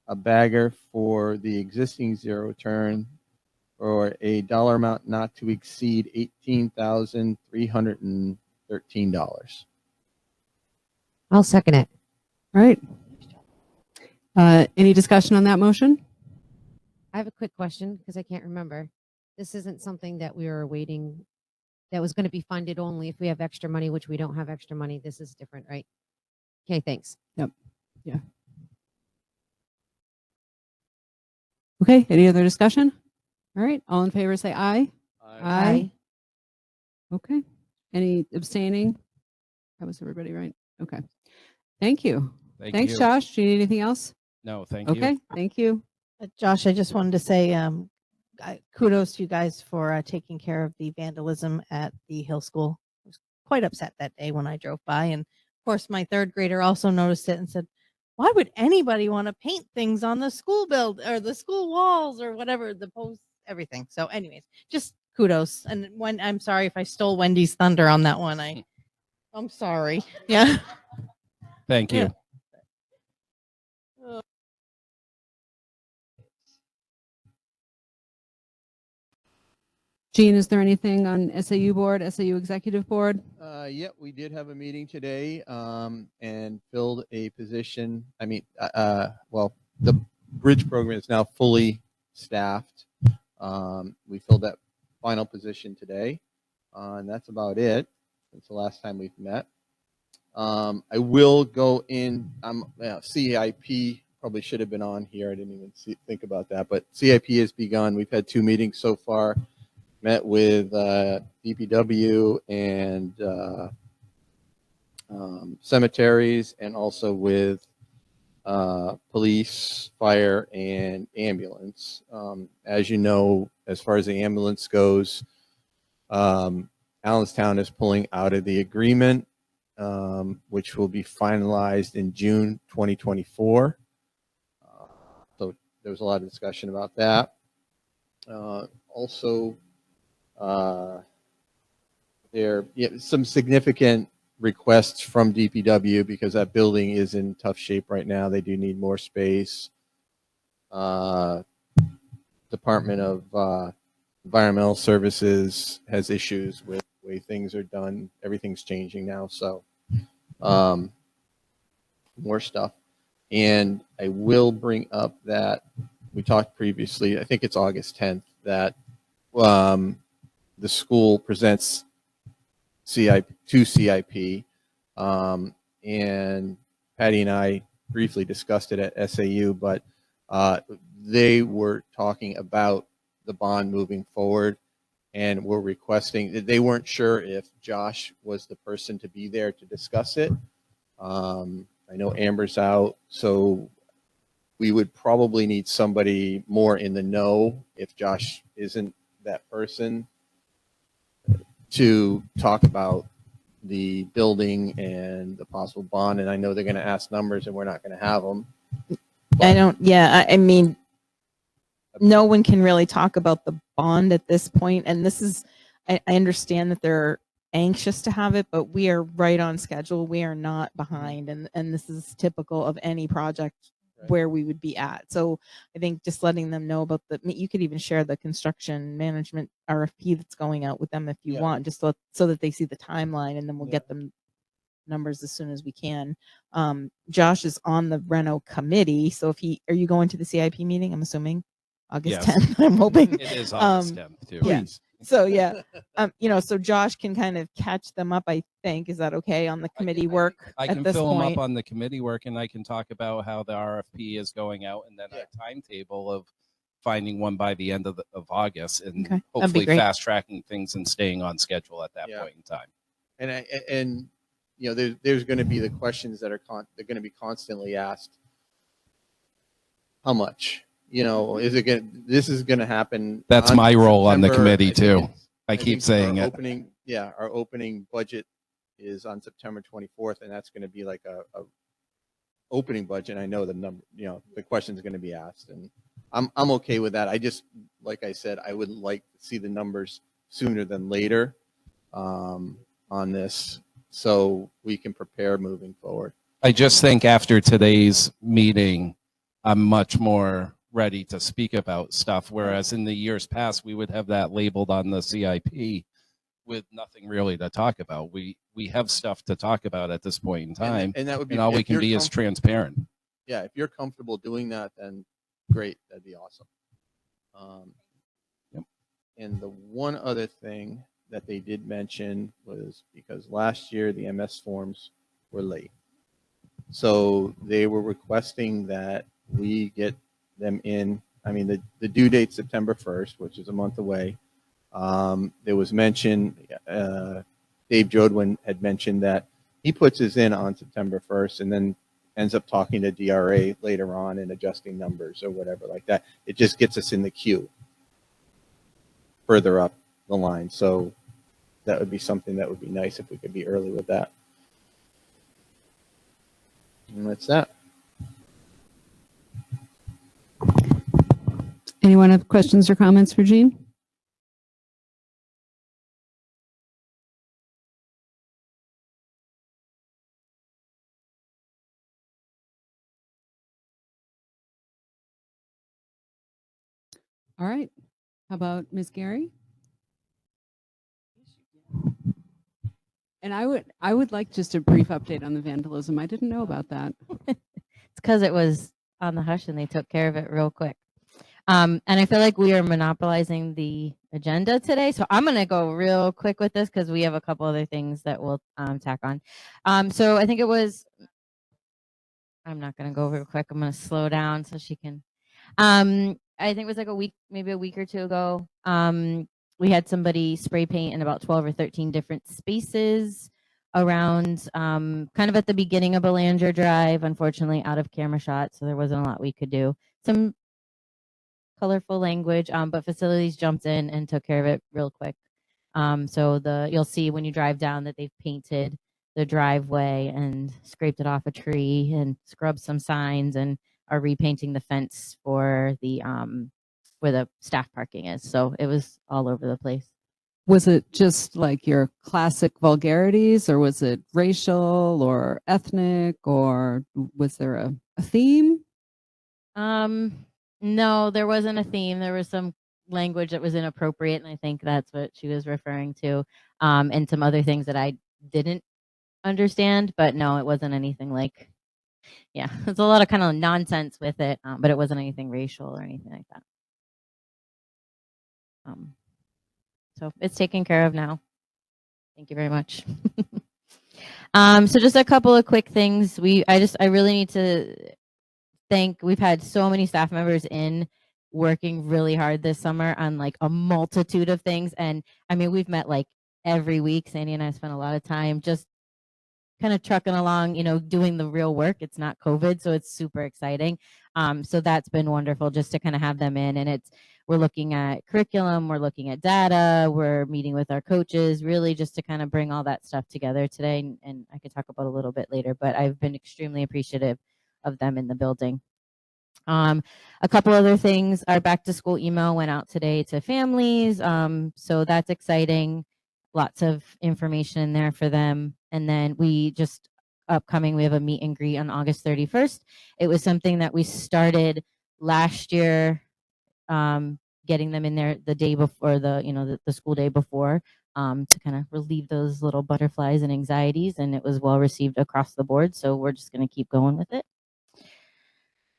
S6: a bagger for the existing zero turn for a dollar amount not to exceed $18,313.
S7: I'll second it.
S1: All right. Any discussion on that motion?
S7: I have a quick question because I can't remember. This isn't something that we were waiting, that was going to be funded only if we have extra money, which we don't have extra money. This is different, right? Okay, thanks.
S1: Yep. Yeah. Okay. Any other discussion? All right. All in favor say aye. Aye. Okay. Any abstaining? That was everybody, right? Okay. Thank you. Thanks,
S8: you.
S1: Josh. Do you need anything else?
S8: No, thank you.
S1: Okay. Thank you.
S5: Josh, I just wanted to say kudos to you guys for taking care of the vandalism at the Hill School. I was quite upset that day when I drove by. And of course, my third grader also noticed it and said, why would anybody want to paint things on the school or the school walls or whatever, the posts, everything. So anyways, just kudos. And when I'm sorry if I stole Wendy's thunder on that one. I'm sorry. Yeah.
S8: Thank you.
S5: Yeah.
S1: Jean, is there anything on SAU board, SAU executive board?
S6: Yeah, we did have a meeting today and filled a position. I mean, well, the bridge program is now fully staffed. We filled that final position today, and that's about it. Since the last time we've met. I will go in. CIP probably should have been on here. I didn't even think about that, but CIP has begun. We've had 2 meetings so far. Met with DPW and cemeteries, and also with police, fire, and ambulance. As you know, as far as the ambulance goes, Allenstown is pulling out of the agreement, which will be finalized in June 2024. So there was a lot of discussion about that. Also, there some significant requests from DPW because that building is in tough shape right now. They do need more space. Department of Environmental Services has issues with the way things are done. Everything's changing now, so more stuff. And I will bring up that we talked previously, I think it's August 10th, that the school presents CIP to CIP, and Patty and I briefly discussed it at SAU, but they were talking about the bond moving forward and were requesting, they weren't sure if Josh was the person to be there to discuss it. I know Amber's out, so we would probably need somebody more in the know if Josh isn't that person to talk about the building and the possible bond. And I know they're going to ask numbers and we're not going to have them.
S2: I mean, no one can really talk about the bond at this point. And this is, I understand that they're anxious to have it, but we are right on schedule. We are not behind. And this is typical of any project where we would be at. So I think just letting them know about you could even share the construction management RFP that's going out with them if you want, just so that they see the timeline, and then we'll get them numbers as soon as we can. Josh is on the Reno committee. So are you going to the CIP meeting? I'm assuming August 10th. I'm hoping
S8: it is August 10th too.
S6: Please.
S2: So so Josh can kind of catch them up, I think. Is that okay on the committee work
S8: I
S2: at
S8: can
S2: this
S8: fill them
S2: point?
S8: up on the committee work, and I can talk about how the RFP is going out, and then our timetable of finding one by the end of August, and
S2: Okay. That'd be
S8: hopefully
S2: great.
S8: fast tracking things and staying on schedule at that point in time.
S6: And there's going to be the questions that they're going to be constantly asked. How much? Is it going? This is going to happen.
S8: That's my role on the
S6: September.
S8: committee too. I keep
S6: think
S8: saying
S6: our
S8: it.
S6: Our opening budget is on September 24th, and that's going to be like a opening budget. I know the number, the question is going to be asked, and I'm okay with that. I just, like I said, I would like to see the numbers sooner than later on this, so we can prepare moving forward.
S8: I just think after today's meeting, I'm much more ready to speak about stuff. Whereas in the years past, we would have that labeled on the CIP with nothing really to talk about. We have stuff to talk about at this point in time,
S6: and that would be,
S8: and all we
S6: if
S8: can
S6: you're
S8: be is transparent.
S6: Yeah, if you're comfortable doing that, then great, that'd be awesome. And the one other thing that they did mention was because last year the MS forms were late. So they were requesting that we get them in. I mean, the due date's September 1st, which is a month away. There was mention, Dave Jodwin had mentioned that he puts his in on September 1st and then ends up talking to DRA later on and adjusting numbers or whatever like that. It just gets us in the queue further up the line. So that would be something that would be nice if we could be early with that. And that's that.
S1: Anyone have questions or comments for Jean? All right. How about Ms. Gary? And I would like just a brief update on the vandalism. I didn't know about that.
S9: It's because it was on the hush and they took care of it real quick. And I feel like we are monopolizing the agenda today. So I'm going to go real quick with this because we have a couple other things that we'll tack on. So I think it was, I'm not going to go real quick. I'm going to slow down so she can. I think it was like a week, maybe a week or two ago. We had somebody spray paint in about 12 or 13 different spaces around kind of at the beginning of Belanger Drive, unfortunately out of camera shot, so there wasn't a lot we could do. Some colorful language, but facilities jumped in and took care of it real quick. So you'll see when you drive down that they've painted the driveway and scraped it off a tree and scrubbed some signs and are repainting the fence for the where the staff parking is. So it was all over the place.
S1: Was it just like your classic vulgarities, or was it racial or ethnic, or was there a theme?
S9: No, there wasn't a theme. There was some language that was inappropriate, and I think that's what she was referring to. And some other things that I didn't understand, but no, it wasn't anything like, yeah, it's a lot of kind of nonsense with it, but it wasn't anything racial or anything like that. So it's taken care of now. Thank you very much. So just a couple of quick things. I really need to thank, we've had so many staff members in working really hard this summer on like a multitude of things. And I mean, we've met like every week. Sandy and I spent a lot of time just kind of trucking along, doing the real work. It's not COVID, so it's super exciting. So that's been wonderful just to kind of have them in. And we're looking at curriculum, we're looking at data, we're meeting with our coaches, really just to kind of bring all that stuff together today. And I could talk about a little bit later, but I've been extremely appreciative of them in the building. A couple other things, our back to school email went out today to families. So that's exciting. Lots of information in there for them. And then we have a meet and greet on August 31st. It was something that we started last year, getting them in there the day before the school day before, to kind of relieve those little butterflies and anxieties. And it was well received across the board. So we're just going to keep going with it.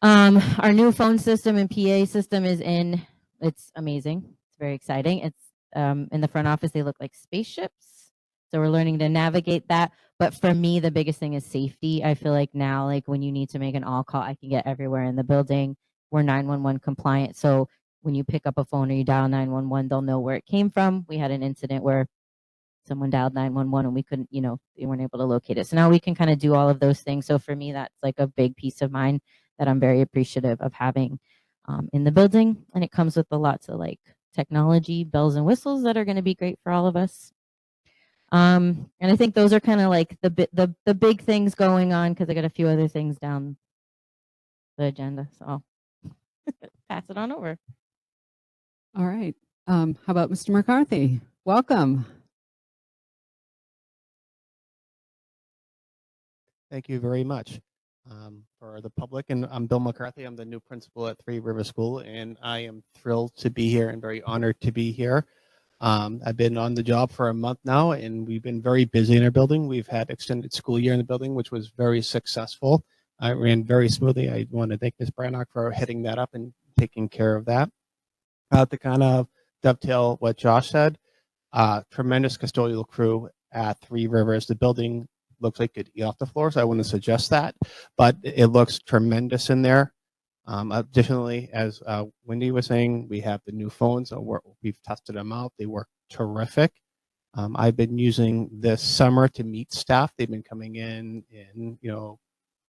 S9: Our new phone system and PA system is in. It's amazing. It's very exciting. It's in the front office, they look like spaceships. So we're learning to navigate that. But for me, the biggest thing is safety. I feel like now, like when you need to make an all call, I can get everywhere in the building. We're 911 compliant. So when you pick up a phone or you dial 911, they'll know where it came from. We had an incident where someone dialed 911 and we couldn't, they weren't able to locate it. So now we can kind of do all of those things. So for me, that's like a big piece of mind that I'm very appreciative of having in the building. And it comes with lots of like technology, bells and whistles that are going to be great for all of us. And I think those are kind of like the big things going on, because I got a few other things down the agenda. So I'll pass it on over.
S1: All right. How about Mr. McCarthy? Welcome.
S6: Thank you very much. For the public, and I'm Bill McCarthy. I'm the new principal at Three River School, and I am thrilled to be here and very honored to be here. I've been on the job for a month now, and we've been very busy in our building. We've had extended school year in the building, which was very successful. I ran very smoothly. I want to thank Ms. Brannock for heading that up and taking care of that. To kind of dovetail what Josh said, tremendous custodial crew at Three Rivers. The building looks like it could eat off the floor, so I wouldn't suggest that, but it looks tremendous in there. Additionally, as Wendy was saying, we have the new phones. So we've tested them out. They work terrific. I've been using this summer to meet staff. They've been coming in,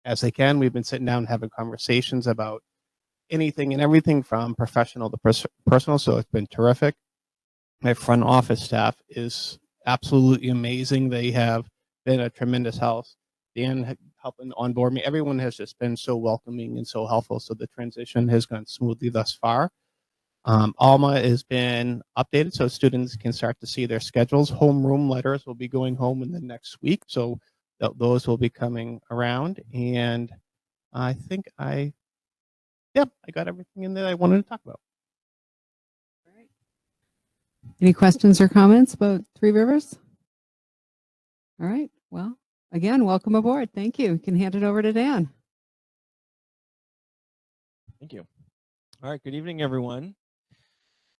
S6: as they can. We've been sitting down and having conversations about anything and everything from professional to personal. So it's been terrific. My front office staff is absolutely amazing. They have been a tremendous help. Dan helping onboard me. Everyone has just been so welcoming and so helpful. So the transition has gone smoothly thus far. Alma has been updated so students can start to see their schedules. Homeroom letters will be going home in the next week. So those will be coming around. And I think I got everything in that I wanted to talk about.
S1: Any questions or comments about Three Rivers? All right. Well, again, welcome aboard. Thank you. You can hand it over to Dan.
S10: Thank you. All right, good evening, everyone.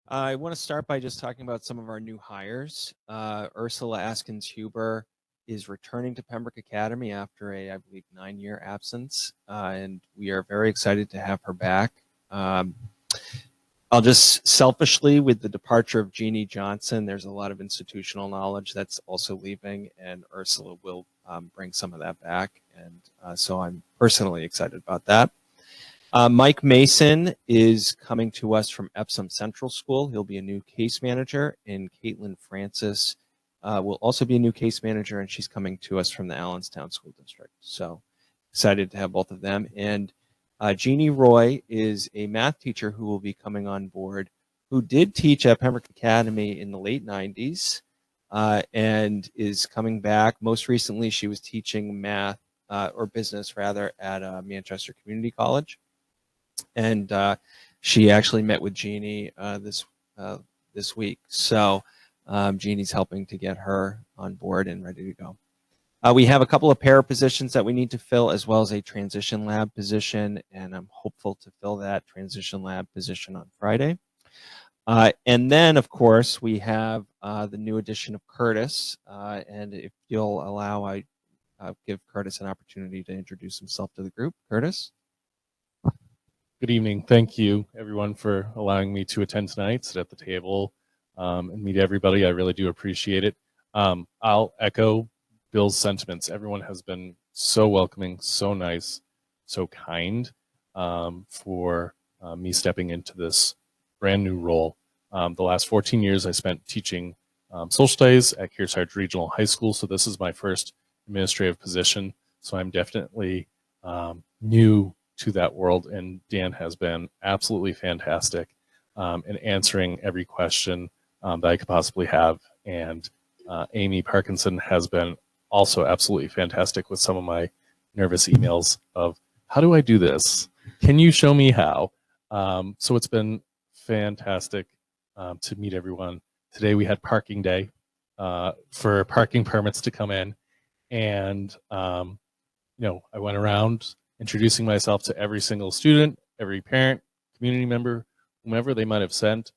S10: I want to start by just talking about some of our new hires. Ursula Askins-Huber is returning to Pembroke Academy after a, I believe, 9-year absence, and we are very excited to have her back. I'll just selfishly, with the departure of Jeannie Johnson, there's a lot of institutional knowledge that's also leaving, and Ursula will bring some of that back, and so I'm personally excited about that. Mike Mason is coming to us from Epsom Central School. He'll be a new case manager, and Caitlin Francis will also be a new case manager, and she's coming to us from the Allenstown School District. So excited to have both of them. And Jeannie Roy is a math teacher who will be coming on board, who did teach at Pembroke Academy in the late 90s and is coming back. Most recently, she was teaching math or business rather at Manchester Community College. And she actually met with Jeannie this week. So Jeannie's helping to get her on board and ready to go. We have a couple of para positions that we need to fill, as well as a transition lab position, and I'm hopeful to fill that transition lab position on Friday. And then, of course, we have the new addition of Curtis, and if you'll allow, I give Curtis an opportunity to introduce himself to the group. Curtis?
S11: Good evening. Thank you, everyone, for allowing me to attend tonight, sit at the table, and meet everybody. I really do appreciate it. I'll echo Bill's sentiments. Everyone has been so welcoming, so nice, so kind for me stepping into this brand new role. The last 14 years I spent teaching social studies at Kearsarge Regional High School, so this is my first administrative position. So I'm definitely new to that world, and Dan has been absolutely fantastic in answering every question that I could possibly have. And Amy Parkinson has been also absolutely fantastic with some of my nervous emails of, how do I do this? Can you show me how? So it's been fantastic to meet everyone. Today we had parking day for parking permits to come in. And, I went around introducing myself to every single student, every parent, community member, whomever they might have sent,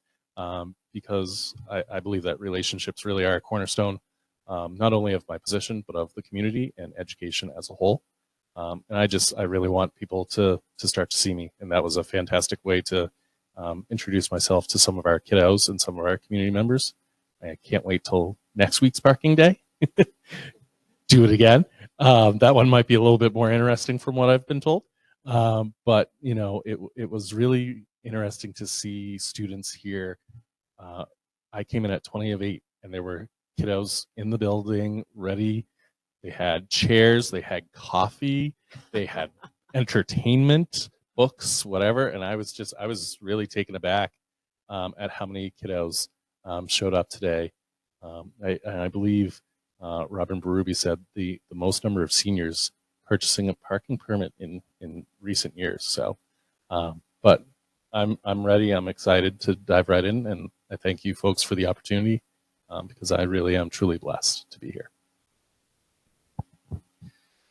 S11: because I believe that relationships really are a cornerstone, not only of my position, but of the community and education as a whole. And I really want people to start to see me. And that was a fantastic way to introduce myself to some of our kiddos and some of our community members. I can't wait till next week's parking day. Do it again. That one might be a little bit more interesting from what I've been told. But, it was really interesting to see students here. I came in at 20 of 8, and there were kiddos in the building ready. They had chairs, they had coffee, they had entertainment, books, whatever. And I was really taken aback at how many kiddos showed up today. I believe Robin Berube said the most number of seniors purchasing a parking permit in recent years. So, but I'm ready. I'm excited to dive right in, and I thank you folks for the opportunity because I really am truly blessed to be here.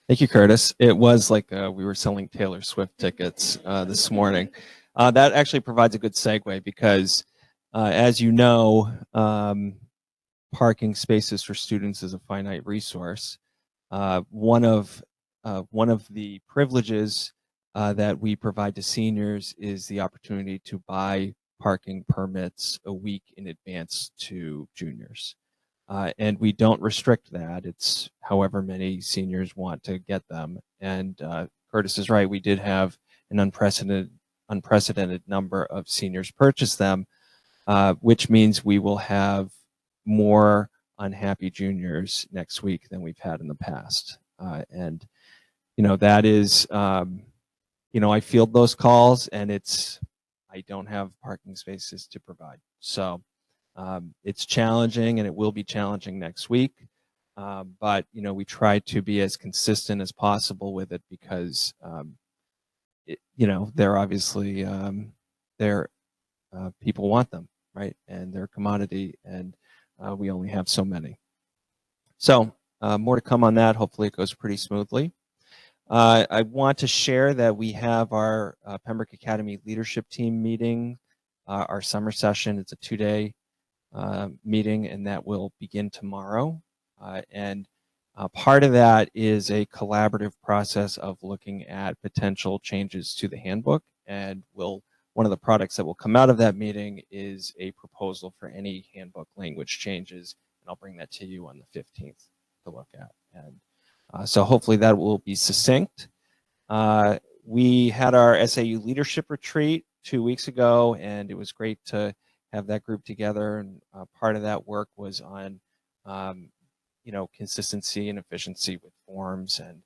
S10: Thank you, Curtis. It was like we were selling Taylor Swift tickets this morning. That actually provides a good segue because, as you know, parking spaces for students is a finite resource. One of the privileges that we provide to seniors is the opportunity to buy parking permits a week in advance to juniors. And we don't restrict that. It's however many seniors want to get them. And Curtis is right. We did have an unprecedented number of seniors purchase them, which means we will have more unhappy juniors next week than we've had in the past. And, that is, I field those calls, and I don't have parking spaces to provide. So it's challenging, and it will be challenging next week. But, we try to be as consistent as possible with it because, they're obviously, people want them, right? And they're a commodity, and we only have so many. So more to come on that. Hopefully it goes pretty smoothly. I want to share that we have our Pembroke Academy leadership team meeting, our summer session. It's a 2-day meeting, and that will begin tomorrow. And part of that is a collaborative process of looking at potential changes to the handbook, and one of the products that will come out of that meeting is a proposal for any handbook language changes, and I'll bring that to you on the 15th to look at. And so hopefully that will be succinct. We had our SAU leadership retreat 2 weeks ago, and it was great to have that group together. And part of that work was on, consistency and efficiency with forms, and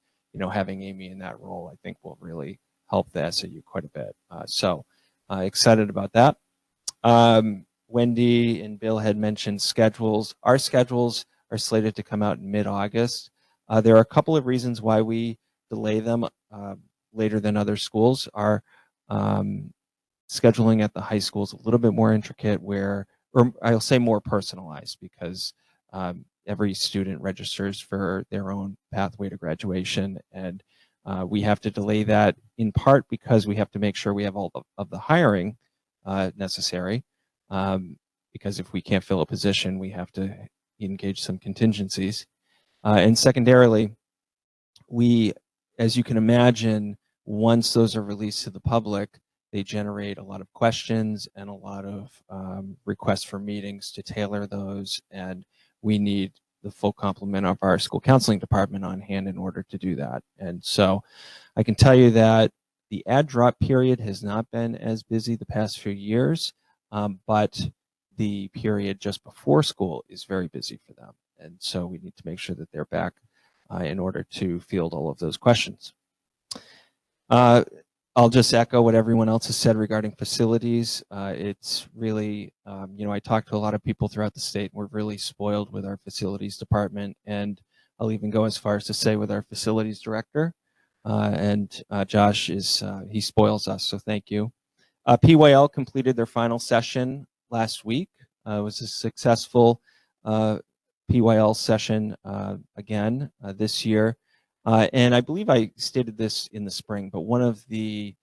S10: having Amy in that role, I think, will really help the SAU quite a bit. So excited about that. Wendy and Bill had mentioned schedules. Our schedules are slated to come out in mid-August. There are a couple of reasons why we delay them later than other schools. Our scheduling at the high school is a little bit more intricate, or I'll say more personalized, because every student registers for their own pathway to graduation, and we have to delay that in part because we have to make sure we have all of the hiring necessary, because if we can't fill a position, we have to engage some contingencies. And secondarily, as you can imagine, once those are released to the public, they generate a lot of questions and a lot of requests for meetings to tailor those, and we need the full complement of our school counseling department on hand in order to do that. And so I can tell you that the ad drop period has not been as busy the past few years, but the period just before school is very busy for them. And so we need to make sure that they're back in order to field all of those questions. I'll just echo what everyone else has said regarding facilities. It's really, I talked to a lot of people throughout the state, and we're really spoiled with our facilities department, and I'll even go as far as to say with our facilities director. And Josh he spoils us, so thank you. PYL completed their final session last week. It was a successful PYL session again this year. And I believe I stated this in the spring, but one of the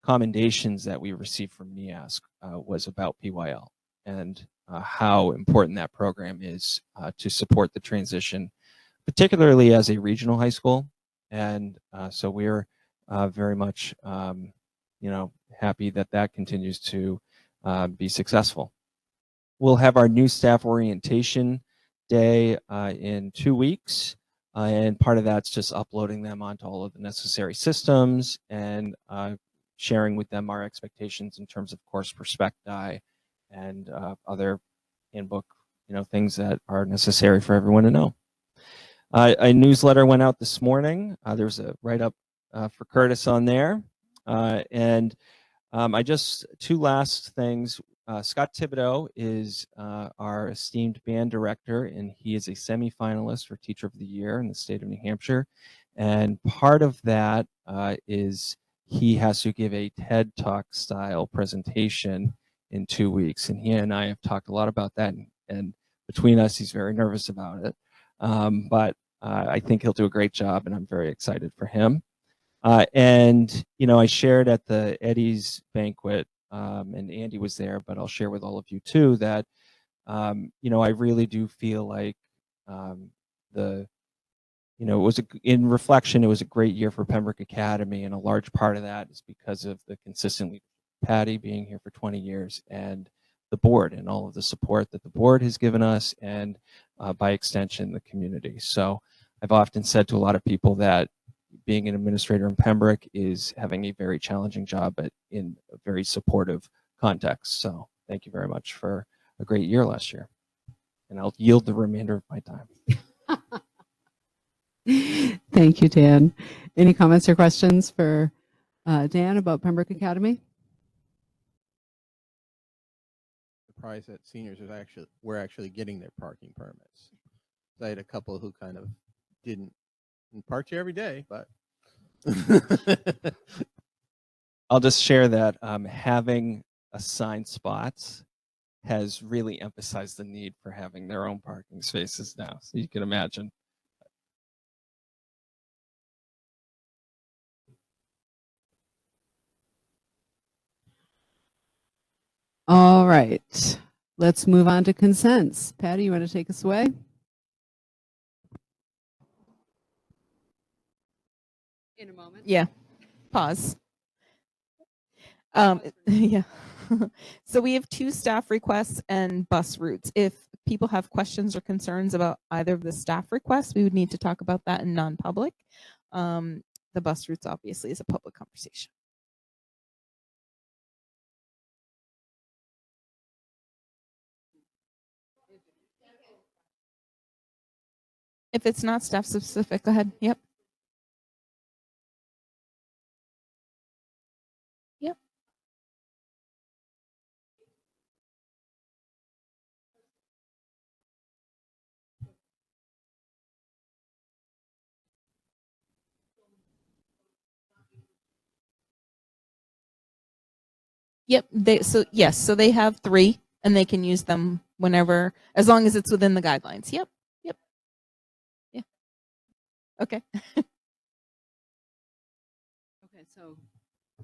S10: commendations that we received from NEASC was about PYL and how important that program is to support the transition, particularly as a regional high school. And so we're very much, happy that that continues to be successful. We'll have our new staff orientation day in 2 weeks. And part of that's just uploading them onto all of the necessary systems and sharing with them our expectations in terms of course prospecti and other handbook, things that are necessary for everyone to know. A newsletter went out this morning. There's a write-up for Curtis on there. And two last things. Scott Thibodeau is our esteemed band director, and he is a semifinalist for Teacher of the Year in the state of New Hampshire. And part of that is he has to give a TED Talk style presentation in 2 weeks. And he and I have talked a lot about that. And between us, he's very nervous about it. But I think he'll do a great job, and I'm very excited for him. And I shared at the Eddie's banquet, and Andy was there, but I'll share with all of you too that, I really do feel like in reflection, it was a great year for Pembroke Academy, and a large part of that is because of the consistently Patty being here for 20 years and the board and all of the support that the board has given us, and by extension, the community. So I've often said to a lot of people that being an administrator in Pembroke is having a very challenging job, but in a very supportive context. So thank you very much for a great year last year. And I'll yield the remainder of my time.
S1: Thank you, Dan. Any comments or questions for Dan about Pembroke Academy?
S6: Surprised that seniors were actually getting their parking permits. I had a couple who kind of didn't park here every day, but
S10: I'll just share that having assigned spots has really emphasized the need for having their own parking spaces now. So you can imagine
S1: All right. Let's move on to consents. Patty, you want to take us away? In a moment.
S2: Yeah. Pause. Yeah. So we have 2 staff requests and bus routes. If people have questions or concerns about either of the staff requests, we would need to talk about that in non-public. The bus routes obviously is a public conversation. If it's not staff specific, go ahead. Yep. Yep. Yep. So they have 3 and they can use them whenever, as long as it's within the guidelines. Yep. Yep. Yeah. Okay.
S1: Okay, so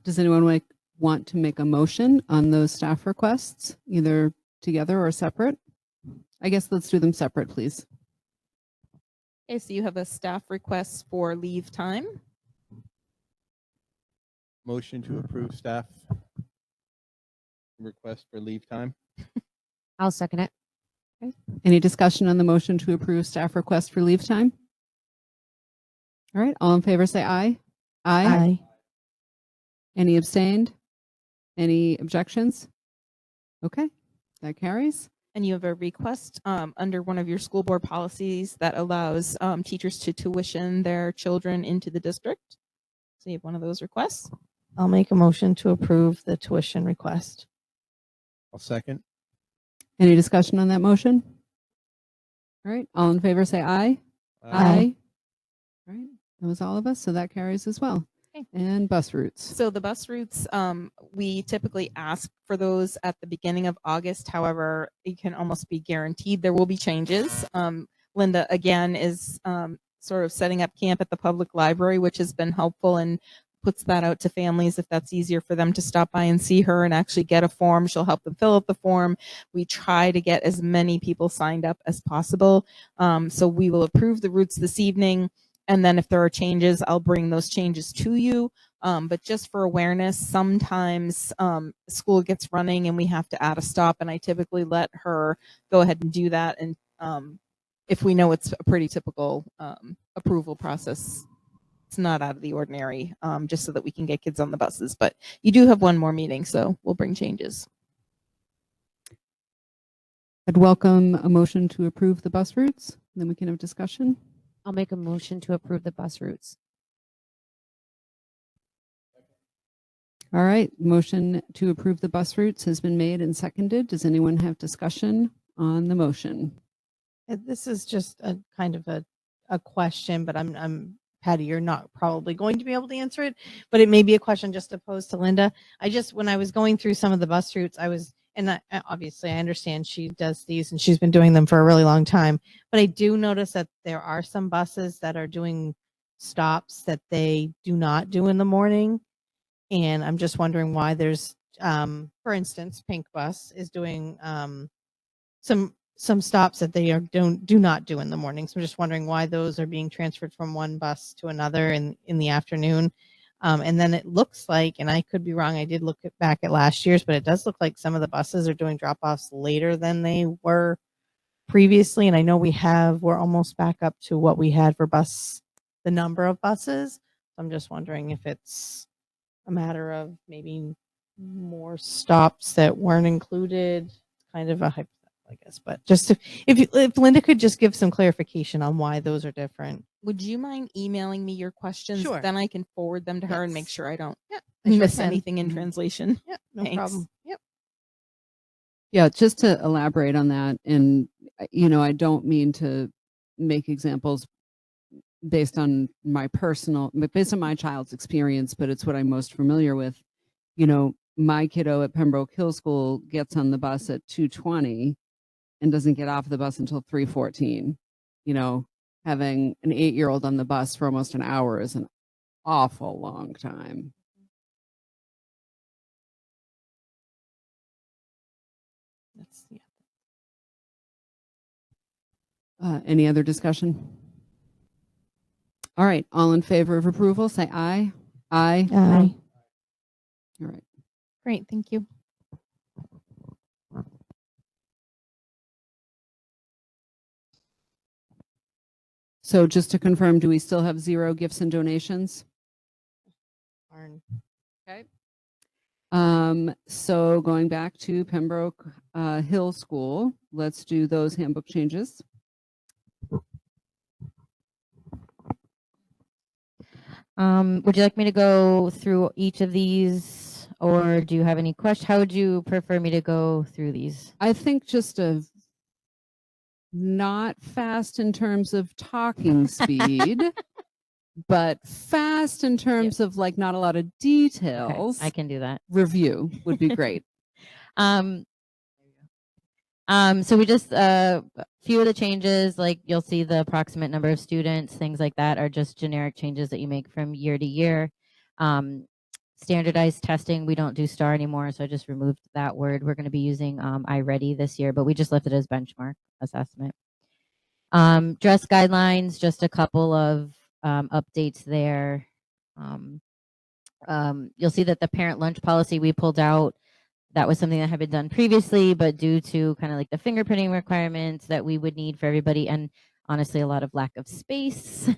S1: does anyone want to make a motion on those staff requests, either together or separate? I guess let's do them separate, please.
S2: Okay, so you have a staff request for leave time.
S6: Motion to approve staff request for leave time.
S7: I'll second it.
S1: Any discussion on the motion to approve staff request for leave time? All right, all in favor say aye. Aye. Any abstained? Any objections? Okay, that carries.
S2: And you have a request under one of your school board policies that allows teachers to tuition their children into the district. So you have one of those requests.
S5: I'll make a motion to approve the tuition request.
S6: I'll second.
S1: Any discussion on that motion? All right, all in favor say aye.
S5: Aye.
S1: All right, that was all of us, so that carries as well.
S2: Okay.
S1: And bus routes.
S2: So the bus routes, we typically ask for those at the beginning of August. However, it can almost be guaranteed there will be changes. Linda, again, is sort of setting up camp at the public library, which has been helpful and puts that out to families if that's easier for them to stop by and see her and actually get a form. She'll help them fill out the form. We try to get as many people signed up as possible. So we will approve the routes this evening. And then if there are changes, I'll bring those changes to you. But just for awareness, sometimes school gets running and we have to add a stop, and I typically let her go ahead and do that. And if we know it's a pretty typical approval process, it's not out of the ordinary, just so that we can get kids on the buses. But you do have one more meeting, so we'll bring changes.
S1: I'd welcome a motion to approve the bus routes, then we can have discussion.
S7: I'll make a motion to approve the bus routes.
S1: All right, motion to approve the bus routes has been made and seconded. Does anyone have discussion on the motion?
S5: This is just a kind of a question, but I'm Patty, you're not probably going to be able to answer it, but it may be a question just to pose to Linda. When I was going through some of the bus routes, obviously I understand she does these and she's been doing them for a really long time, but I do notice that there are some buses that are doing stops that they do not do in the morning. And I'm just wondering why there's, for instance, Pink Bus is doing some stops that they do not do in the morning. So I'm just wondering why those are being transferred from one bus to another in the afternoon. And then it looks like, and I could be wrong, I did look back at last year's, but it does look like some of the buses are doing drop-offs later than they were previously. And I know we're almost back up to what we had for the number of buses. So I'm just wondering if it's a matter of maybe more stops that weren't included. It's kind of a hypothetical, I guess, but just if Linda could just give some clarification on why those are different.
S2: Would you mind emailing me your questions?
S5: Sure.
S2: Then I can forward them to her and make
S5: Yes.
S2: sure I don't
S5: I sure
S2: miss
S5: can.
S2: anything in translation.
S5: Yeah, no
S2: Thanks.
S5: problem. Yep.
S1: Yeah, just to elaborate on that, and I don't mean to make examples based on my child's experience, but it's what I'm most familiar with. My kiddo at Pembroke Hill School gets on the bus at 2:20 and doesn't get off the bus until 3:14. Having an 8-year-old on the bus for almost an hour is an awful long time. Any other discussion? All right, all in favor of approval, say aye. Aye.
S5: Aye.
S1: All right.
S2: Great, thank you.
S1: So just to confirm, do we still have 0 gifts and donations?
S5: Darn.
S1: Okay. So going back to Pembroke Hill School, let's do those handbook changes.
S9: Would you like me to go through each of these, or do you have any questions? How would you prefer me to go through these?
S1: I think just a not fast in terms of talking speed, but fast in terms of like not a lot of
S9: Okay,
S1: details.
S9: I can do that.
S1: Review would be great.
S9: Um, so we just a few of the changes, like you'll see the approximate number of students, things like that are just generic changes that you make from year to year. Standardized testing, we don't do STAR anymore, so I just removed that word. We're going to be using iReady this year, but we just left it as benchmark assessment. Dress guidelines, just a couple of updates there. You'll see that the parent lunch policy we pulled out, that was something that had been done previously, but due to kind of like the fingerprinting requirements that we would need for everybody, and honestly a lot of lack of space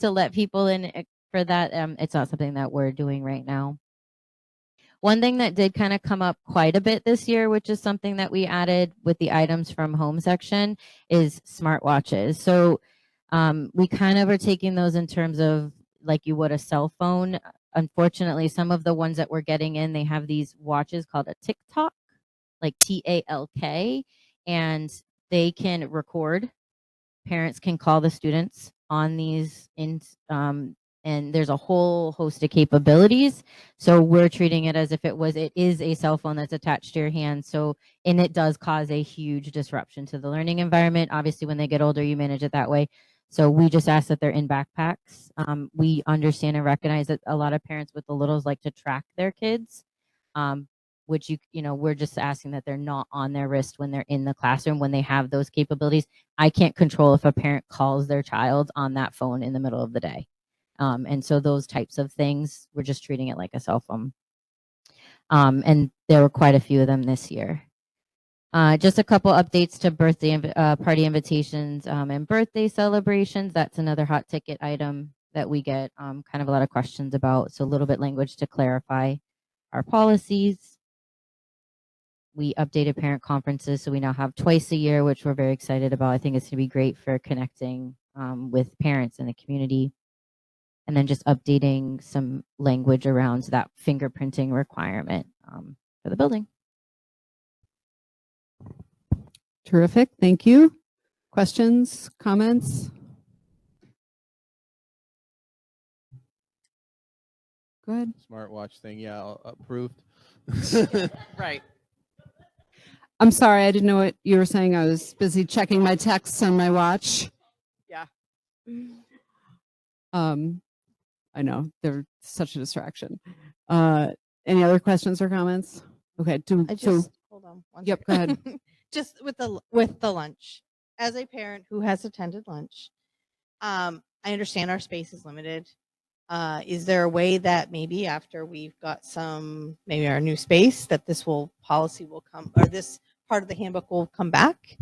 S9: to let people in for that, it's not something that we're doing right now. One thing that did kind of come up quite a bit this year, which is something that we added with the items from home section, is smartwatches. So we kind of are taking those in terms of like you would a cell phone. Unfortunately, some of the ones that we're getting in, they have these watches called a TikTok, like TALK, and they can record. Parents can call the students on these and there's a whole host of capabilities. So we're treating it as if it is a cell phone that's attached to your hand. So, and it does cause a huge disruption to the learning environment. Obviously, when they get older, you manage it that way. So we just ask that they're in backpacks. We understand and recognize that a lot of parents with the littles like to track their kids, which we're just asking that they're not on their wrist when they're in the classroom when they have those capabilities. I can't control if a parent calls their child on that phone in the middle of the day. And so those types of things, we're just treating it like a cell phone. And there were quite a few of them this year. Just a couple updates to birthday party invitations and birthday celebrations. That's another hot ticket item that we get kind of a lot of questions about. So a little bit language to clarify our policies. We updated parent conferences, so we now have twice a year, which we're very excited about. I think it's going to be great for connecting with parents in the community. And then just updating some language around that fingerprinting requirement for the building.
S1: Terrific. Thank you. Questions, comments? Good.
S6: Smartwatch thing, yeah, approved.
S1: Right. I'm sorry, I didn't know what you were saying. I was busy checking my texts on my watch. Yeah. I know they're such a distraction. Any other questions or comments? Okay.
S5: Hold on.
S1: Yep, go ahead.
S5: Just with the lunch. As a parent who has attended lunch, I understand our space is limited. Is there a way that maybe after we've got maybe our new space, that this policy will come, or this part of the handbook will come back?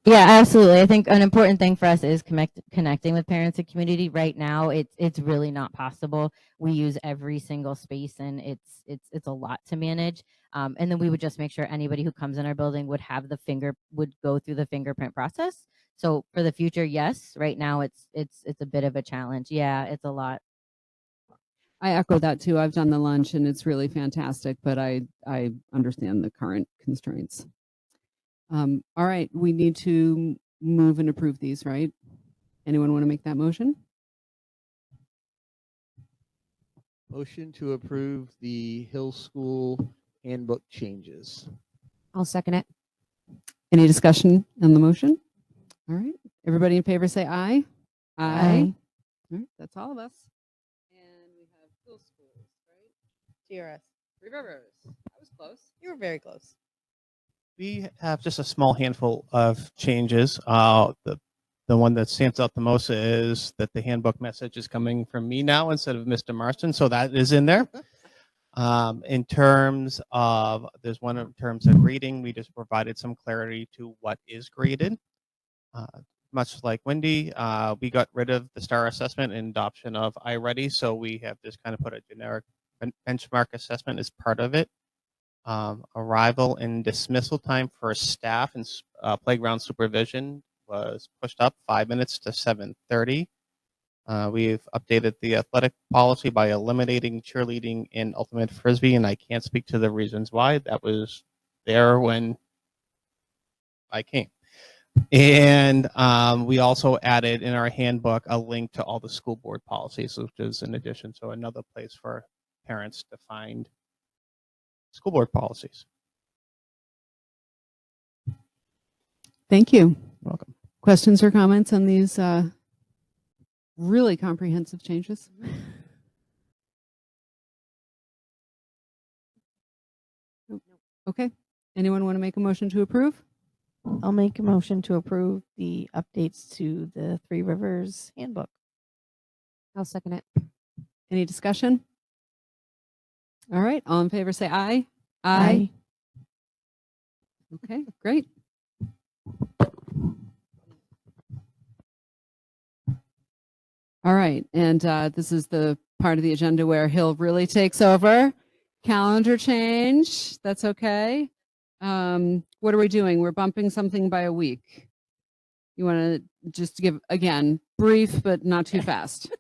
S9: Yeah, absolutely. I think an important thing for us is connecting with parents and community. Right now, it's really not possible. We use every single space, and it's a lot to manage. And then we would just make sure anybody who comes in our building would go through the fingerprint process. So for the future, yes. Right now, it's a bit of a challenge. Yeah, it's a lot.
S1: I echo that too. I've done the lunch and it's really fantastic, but I understand the current constraints. All right, we need to move and approve these, right? Anyone want to make that motion?
S6: Motion to approve the Hill School handbook changes.
S7: I'll second it.
S1: Any discussion on the motion? All right, everybody in favor say aye.
S5: Aye.
S1: All right, that's all of us. And we have Hill Schools, right?
S5: TRS.
S1: Three Rivers. That was close.
S5: You were very close.
S12: We have just a small handful of changes. The one that stands out the most is that the handbook message is coming from me now instead of Mr. Marston, so that is in there. In terms of, there's one in terms of grading, we just provided some clarity to what is graded. Much like Wendy, we got rid of the STAR assessment and adoption of iReady, so we have just kind of put a generic benchmark assessment as part of it. Arrival and dismissal time for staff and playground supervision was pushed up 5 minutes to 7:30. We've updated the athletic policy by eliminating cheerleading and ultimate frisbee, and I can't speak to the reasons why. That was there when I came. And we also added in our handbook a link to all the school board policies, which is in addition, so another place for parents to find school board policies.
S1: Thank you.
S12: Welcome.
S1: Questions or comments on these really comprehensive changes? Nope. Okay. Anyone want to make a motion to approve?
S5: I'll make a motion to approve the updates to the Three Rivers handbook.
S7: I'll second it.
S1: Any discussion? All right. All in favor say aye.
S5: Aye.
S1: Okay, great. All right. And this is the part of the agenda where Hill really takes over. Calendar change. That's okay. What are we doing? We're bumping something by a week. You want to just give, again, brief, but not too fast.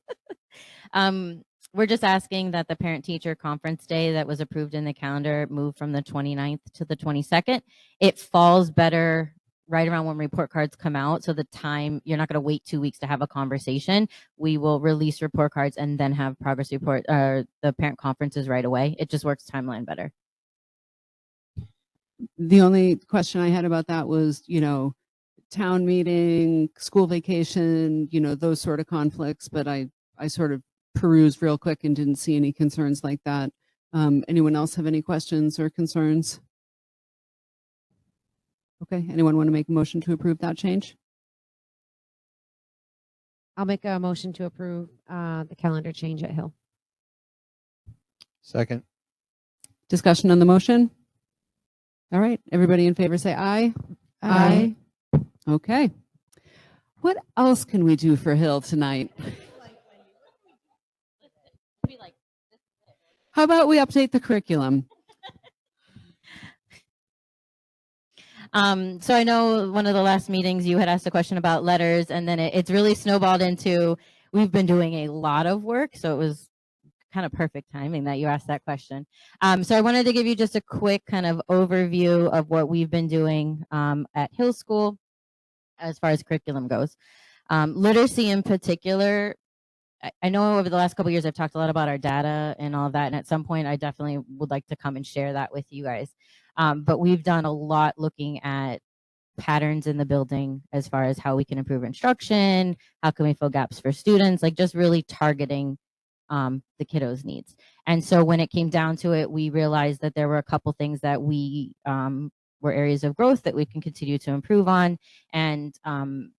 S9: We're just asking that the parent teacher conference day that was approved in the calendar move from the 29th to the 22nd. It falls better right around when report cards come out. So the time, you're not going to wait 2 weeks to have a conversation. We will release report cards and then have progress report, the parent conferences right away. It just works timeline better.
S1: The only question I had about that was, town meeting, school vacation, those sort of conflicts, but I sort of perused real quick and didn't see any concerns like that. Anyone else have any questions or concerns? Okay, anyone want to make a motion to approve that change?
S7: I'll make a motion to approve the calendar change at Hill.
S6: Second.
S1: Discussion on the motion? All right, everybody in favor say aye.
S5: Aye.
S1: Okay. What else can we do for Hill tonight? How about we update the curriculum?
S9: So I know one of the last meetings you had asked a question about letters, and then it's really snowballed into, we've been doing a lot of work. So it was kind of perfect timing that you asked that question. So I wanted to give you just a quick kind of overview of what we've been doing at Hill School as far as curriculum goes. Literacy in particular, I know over the last couple of years I've talked a lot about our data and all of that, and at some point I definitely would like to come and share that with you guys. But we've done a lot looking at patterns in the building as far as how we can improve instruction, how can we fill gaps for students, like just really targeting the kiddos' needs. And so when it came down to it, we realized that there were a couple things that we were areas of growth that we can continue to improve on. And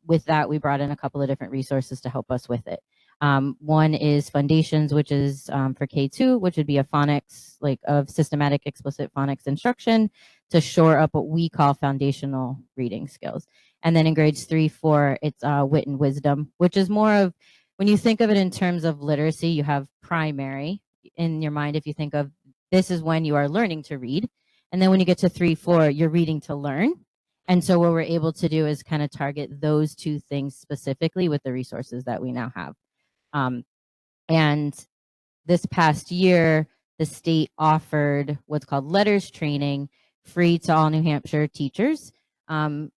S9: with that, we brought in a couple of different resources to help us with it. One is Foundations, which is for K2, which would be a phonics, like of systematic explicit phonics instruction to shore up what we call foundational reading skills. And then in grades 3, 4, it's Wit and Wisdom, which is more of, when you think of it in terms of literacy, you have primary in your mind. If you think of, this is when you are learning to read. And then when you get to 3, 4, you're reading to learn. And so what we're able to do is kind of target those two things specifically with the resources that we now have. And this past year, the state offered what's called letters training free to all New Hampshire teachers. And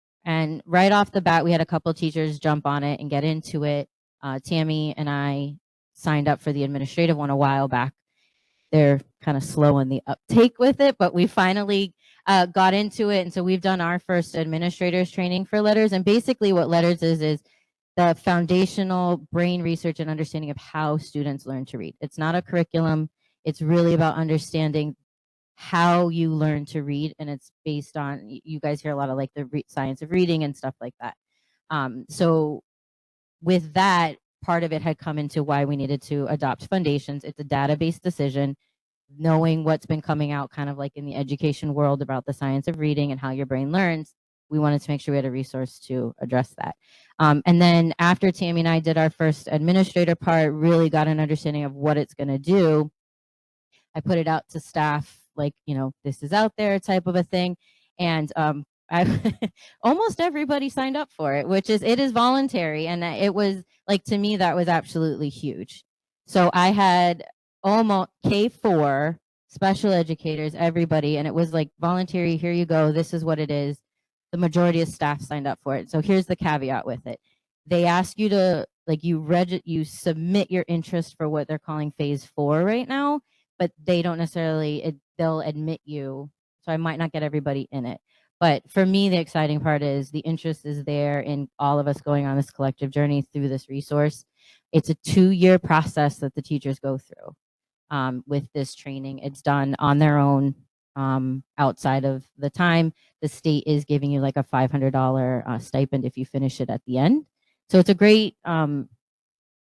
S9: right off the bat, we had a couple teachers jump on it and get into it. Tammy and I signed up for the administrative one a while back. They're kind of slow in the uptake with it, but we finally got into it. And so we've done our first administrators training for letters. And basically what letters is the foundational brain research and understanding of how students learn to read. It's not a curriculum. It's really about understanding how you learn to read, and it's based on you guys hear a lot of like the science of reading and stuff like that. So with that, part of it had come into why we needed to adopt Foundations. It's a database decision, knowing what's been coming out kind of like in the education world about the science of reading and how your brain learns. We wanted to make sure we had a resource to address that. And then after Tammy and I did our first administrator part, really got an understanding of what it's going to do, I put it out to staff, like, this is out there type of a thing. And I almost everybody signed up for it, it is voluntary. And it was like, to me, that was absolutely huge. So I had almost K4 special educators, everybody, and it was like voluntary. Here you go. This is what it is. The majority of staff signed up for it. So here's the caveat with it. They ask you to you submit your interest for what they're calling phase 4 right now, but they don't necessarily, they'll admit you. So I might not get everybody in it. But for me, the exciting part is the interest is there in all of us going on this collective journey through this resource. It's a 2-year process that the teachers go through with this training. It's done on their own outside of the time. The state is giving you like a $500 stipend if you finish it at the end. So it's a great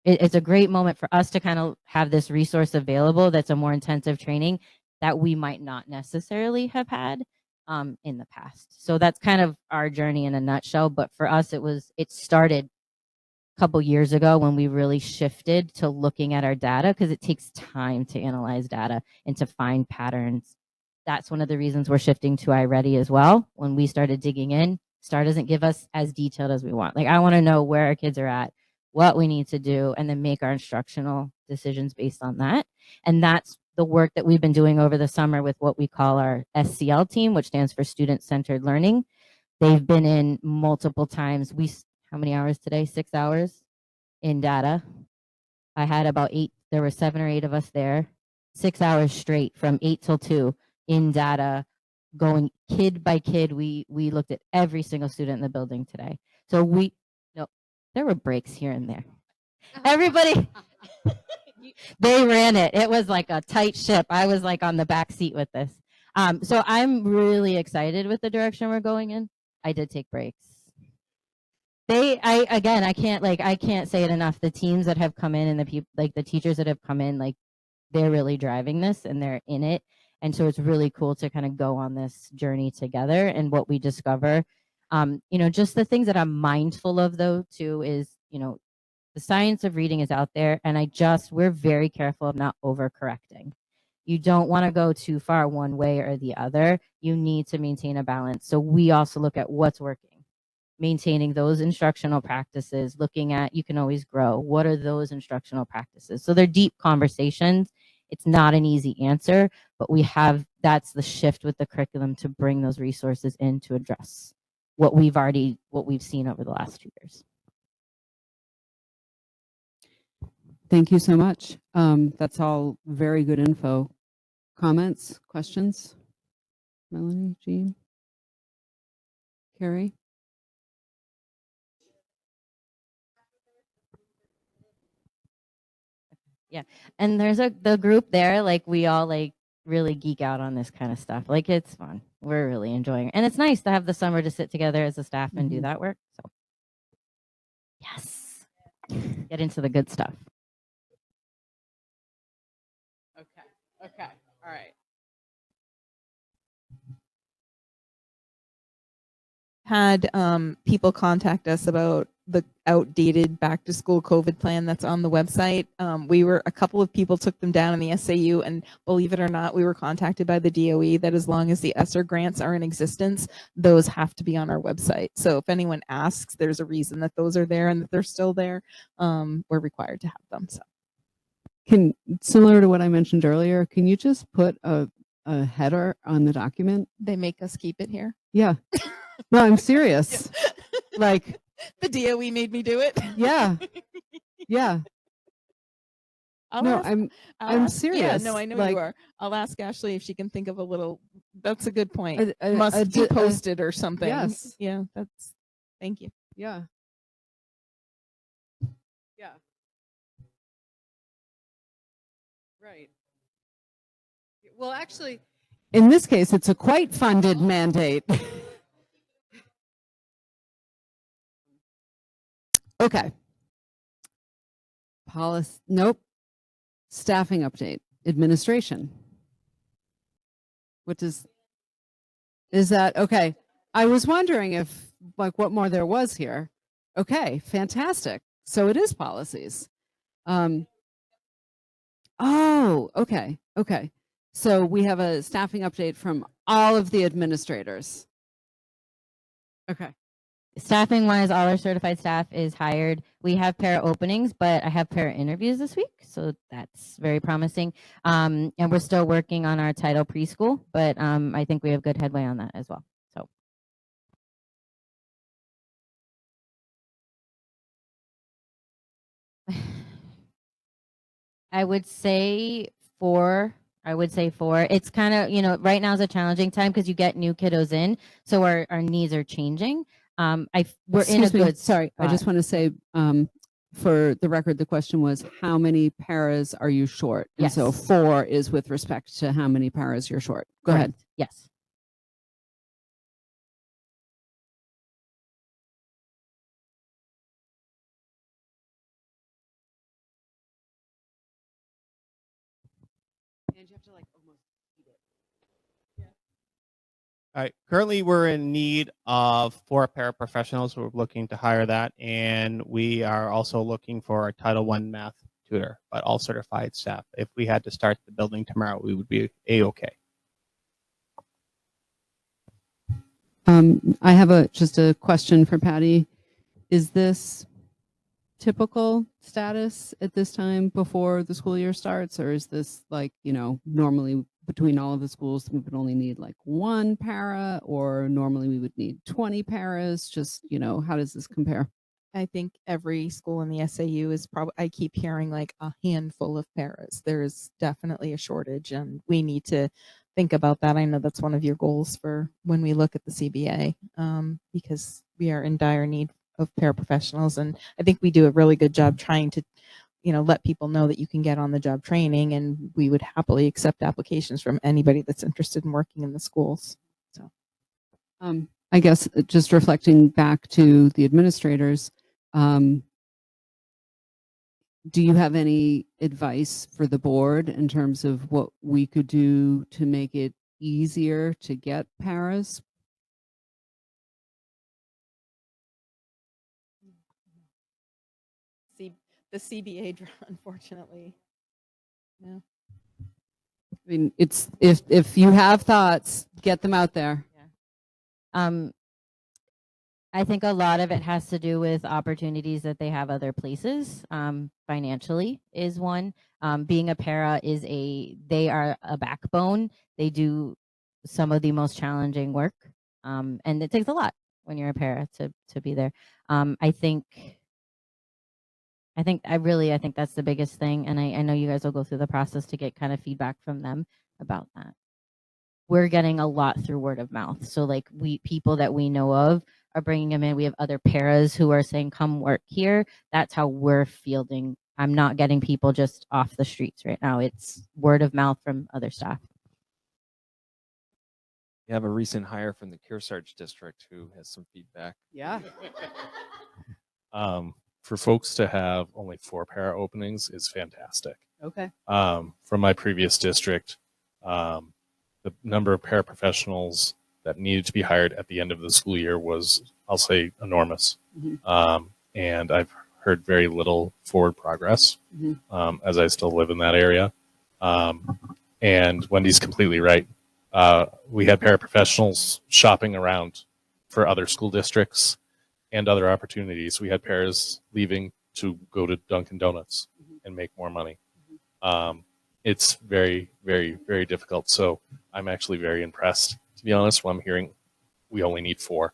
S9: it's a great moment for us to kind of have this resource available that's a more intensive training that we might not necessarily have had in the past. So that's kind of our journey in a nutshell. But for us, it started a couple years ago when we really shifted to looking at our data, because it takes time to analyze data and to find patterns. That's one of the reasons we're shifting to iReady as well. When we started digging in, STAR doesn't give us as detailed as we want. Like, I want to know where our kids are at, what we need to do, and then make our instructional decisions based on that. And that's the work that we've been doing over the summer with what we call our SCL team, which stands for Student-Centered Learning. They've been in multiple times. How many hours today? 6 hours in data. I had about 8, there were 7 or 8 of us there, 6 hours straight from 8 till 2 in data, going kid by kid. We looked at every single student in the building today. So there were breaks here and there. Everybody, they ran it. It was like a tight ship. I was like on the back seat with this. So I'm really excited with the direction we're going in. I did take breaks. I can't say it enough. The teams that have come in and the teachers that have come in, like, they're really driving this and they're in it. And so it's really cool to kind of go on this journey together. And what we discover, just the things that I'm mindful of though too is, the science of reading is out there, and we're very careful of not overcorrecting. You don't want to go too far one way or the other. You need to maintain a balance. So we also look at what's working, maintaining those instructional practices, looking at, you can always grow. What are those instructional practices? So they're deep conversations. It's not an easy answer, but that's the shift with the curriculum to bring those resources in to address what we've seen over the last 2 years.
S1: Thank you so much. That's all very good info. Comments, questions? Melanie, Jean, Carrie?
S9: Yeah. And there's the group there, like, we all like really geek out on this kind of stuff. Like, it's fun. We're really enjoying it. And it's nice to have the summer to sit together as a staff and do that work. So yes, get into the good stuff.
S1: Okay. All right.
S2: Had people contact us about the outdated back to school COVID plan that's on the website. A couple of people took them down in the SAU, and believe it or not, we were contacted by the DOE that as long as the ESSER grants are in existence, those have to be on our website. So if anyone asks, there's a reason that those are there and that they're still there. We're required to have them. So
S1: Similar to what I mentioned earlier, can you just put a header on the document?
S2: they make us keep it here.
S1: Yeah. No, I'm serious. Like,
S2: the DOE made me do it.
S1: Yeah. Yeah.
S2: I'm
S1: serious.
S2: Yeah, no, I know you are. I'll ask Ashley if she can think of a little. That's a good point. Must be posted or something.
S1: Yes.
S2: Yeah, thank you.
S1: Yeah. Yeah. Right. Well, actually, in this case, it's a quite funded mandate. Okay. Policy, nope. Staffing update, administration. What is that? Okay. I was wondering if, like, what more there was here. Okay, fantastic. So it is policies. Oh, okay. Okay. So we have a staffing update from all of the administrators. Okay.
S9: Staffing wise, all our certified staff is hired. We have para openings, but I have para interviews this week, so that's very promising. And we're still working on our title preschool, but I think we have good headway on that as well. So I would say 4. I would say 4. It's kind of, you know, right now is a challenging time because you get new kiddos in, so our needs are changing. We're in a
S1: Excuse me,
S9: good
S1: sorry. I just
S9: spot.
S1: want to say, for the record, the question was, how many paras are you short? And so
S9: Yes.
S1: 4 is with respect to how many paras you're short. Go ahead.
S9: Correct. Yes.
S1: And you have to, like, almost eat it.
S12: All right. Currently, we're in need of 4 paraprofessionals. We're looking to hire that, and we are also looking for a Title I math tutor, but all certified staff. If we had to start the building tomorrow, we would be a-okay.
S1: I have just a question for Patty. Is this typical status at this time before the school year starts, or is this, like, you know, normally between all of the schools we would only need like 1 para, or normally we would need 20 paras? Just, you know, how does this compare?
S2: I think every school in the SAU is probably, I keep hearing like a handful of paras. There's definitely a shortage, and we need to think about that. I know that's one of your goals for when we look at the CBA, because we are in dire need of paraprofessionals. And I think we do a really good job trying to, you know, let people know that you can get on the job training, and we would happily accept applications from anybody that's interested in working in the schools. So,
S1: I guess just reflecting back to the administrators, do you have any advice for the board in terms of what we could do to make it easier to get paras?
S2: the CBA draw, unfortunately. Yeah.
S1: I mean, it's, if you have thoughts, get them out there.
S9: I think a lot of it has to do with opportunities that they have other places. Financially is one. Being a para they are a backbone. They do some of the most challenging work. And it takes a lot when you're a para to be there. I think that's the biggest thing. And I know you guys will go through the process to get kind of feedback from them about that. We're getting a lot through word of mouth. So like people that we know of are bringing them in. We have other paras who are saying, come work here. That's how we're fielding. I'm not getting people just off the streets right now. It's word of mouth from other staff.
S10: We have a recent hire from the Kearsarge district who has some feedback.
S1: Yeah.
S11: For folks to have only 4 para openings is fantastic.
S1: Okay.
S11: From my previous district, the number of paraprofessionals that needed to be hired at the end of the school year was, I'll say, enormous.
S1: Mm-hmm.
S11: And I've heard very little forward progress, as I still live in that area. And Wendy's completely right. We had paraprofessionals shopping around for other school districts and other opportunities. We had paras leaving to go to Dunkin' Donuts and make more money. It's very, very, very difficult. So I'm actually very impressed, to be honest, when I'm hearing we only need 4,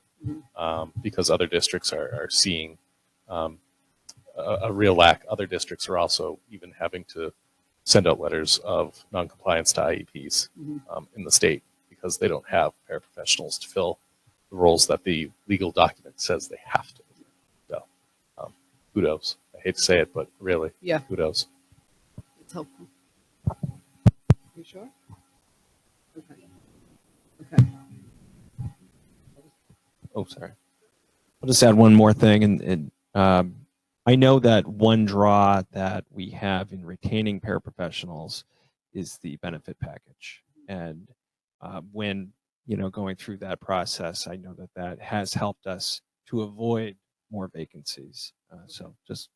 S11: because other districts are seeing a real lack. Other districts are also even having to send out letters of noncompliance to IEPs in the state because they don't have paraprofessionals to fill the roles that the legal document says they have to. So kudos. I hate to say it, but really,
S1: Yeah.
S11: kudos.
S1: It's helpful. You sure? Okay.
S10: Oh, sorry. I'll just add one more thing, and I know that one draw that we have in retaining paraprofessionals is the benefit package, and when going through that process, I know that that has helped us to avoid more vacancies. So just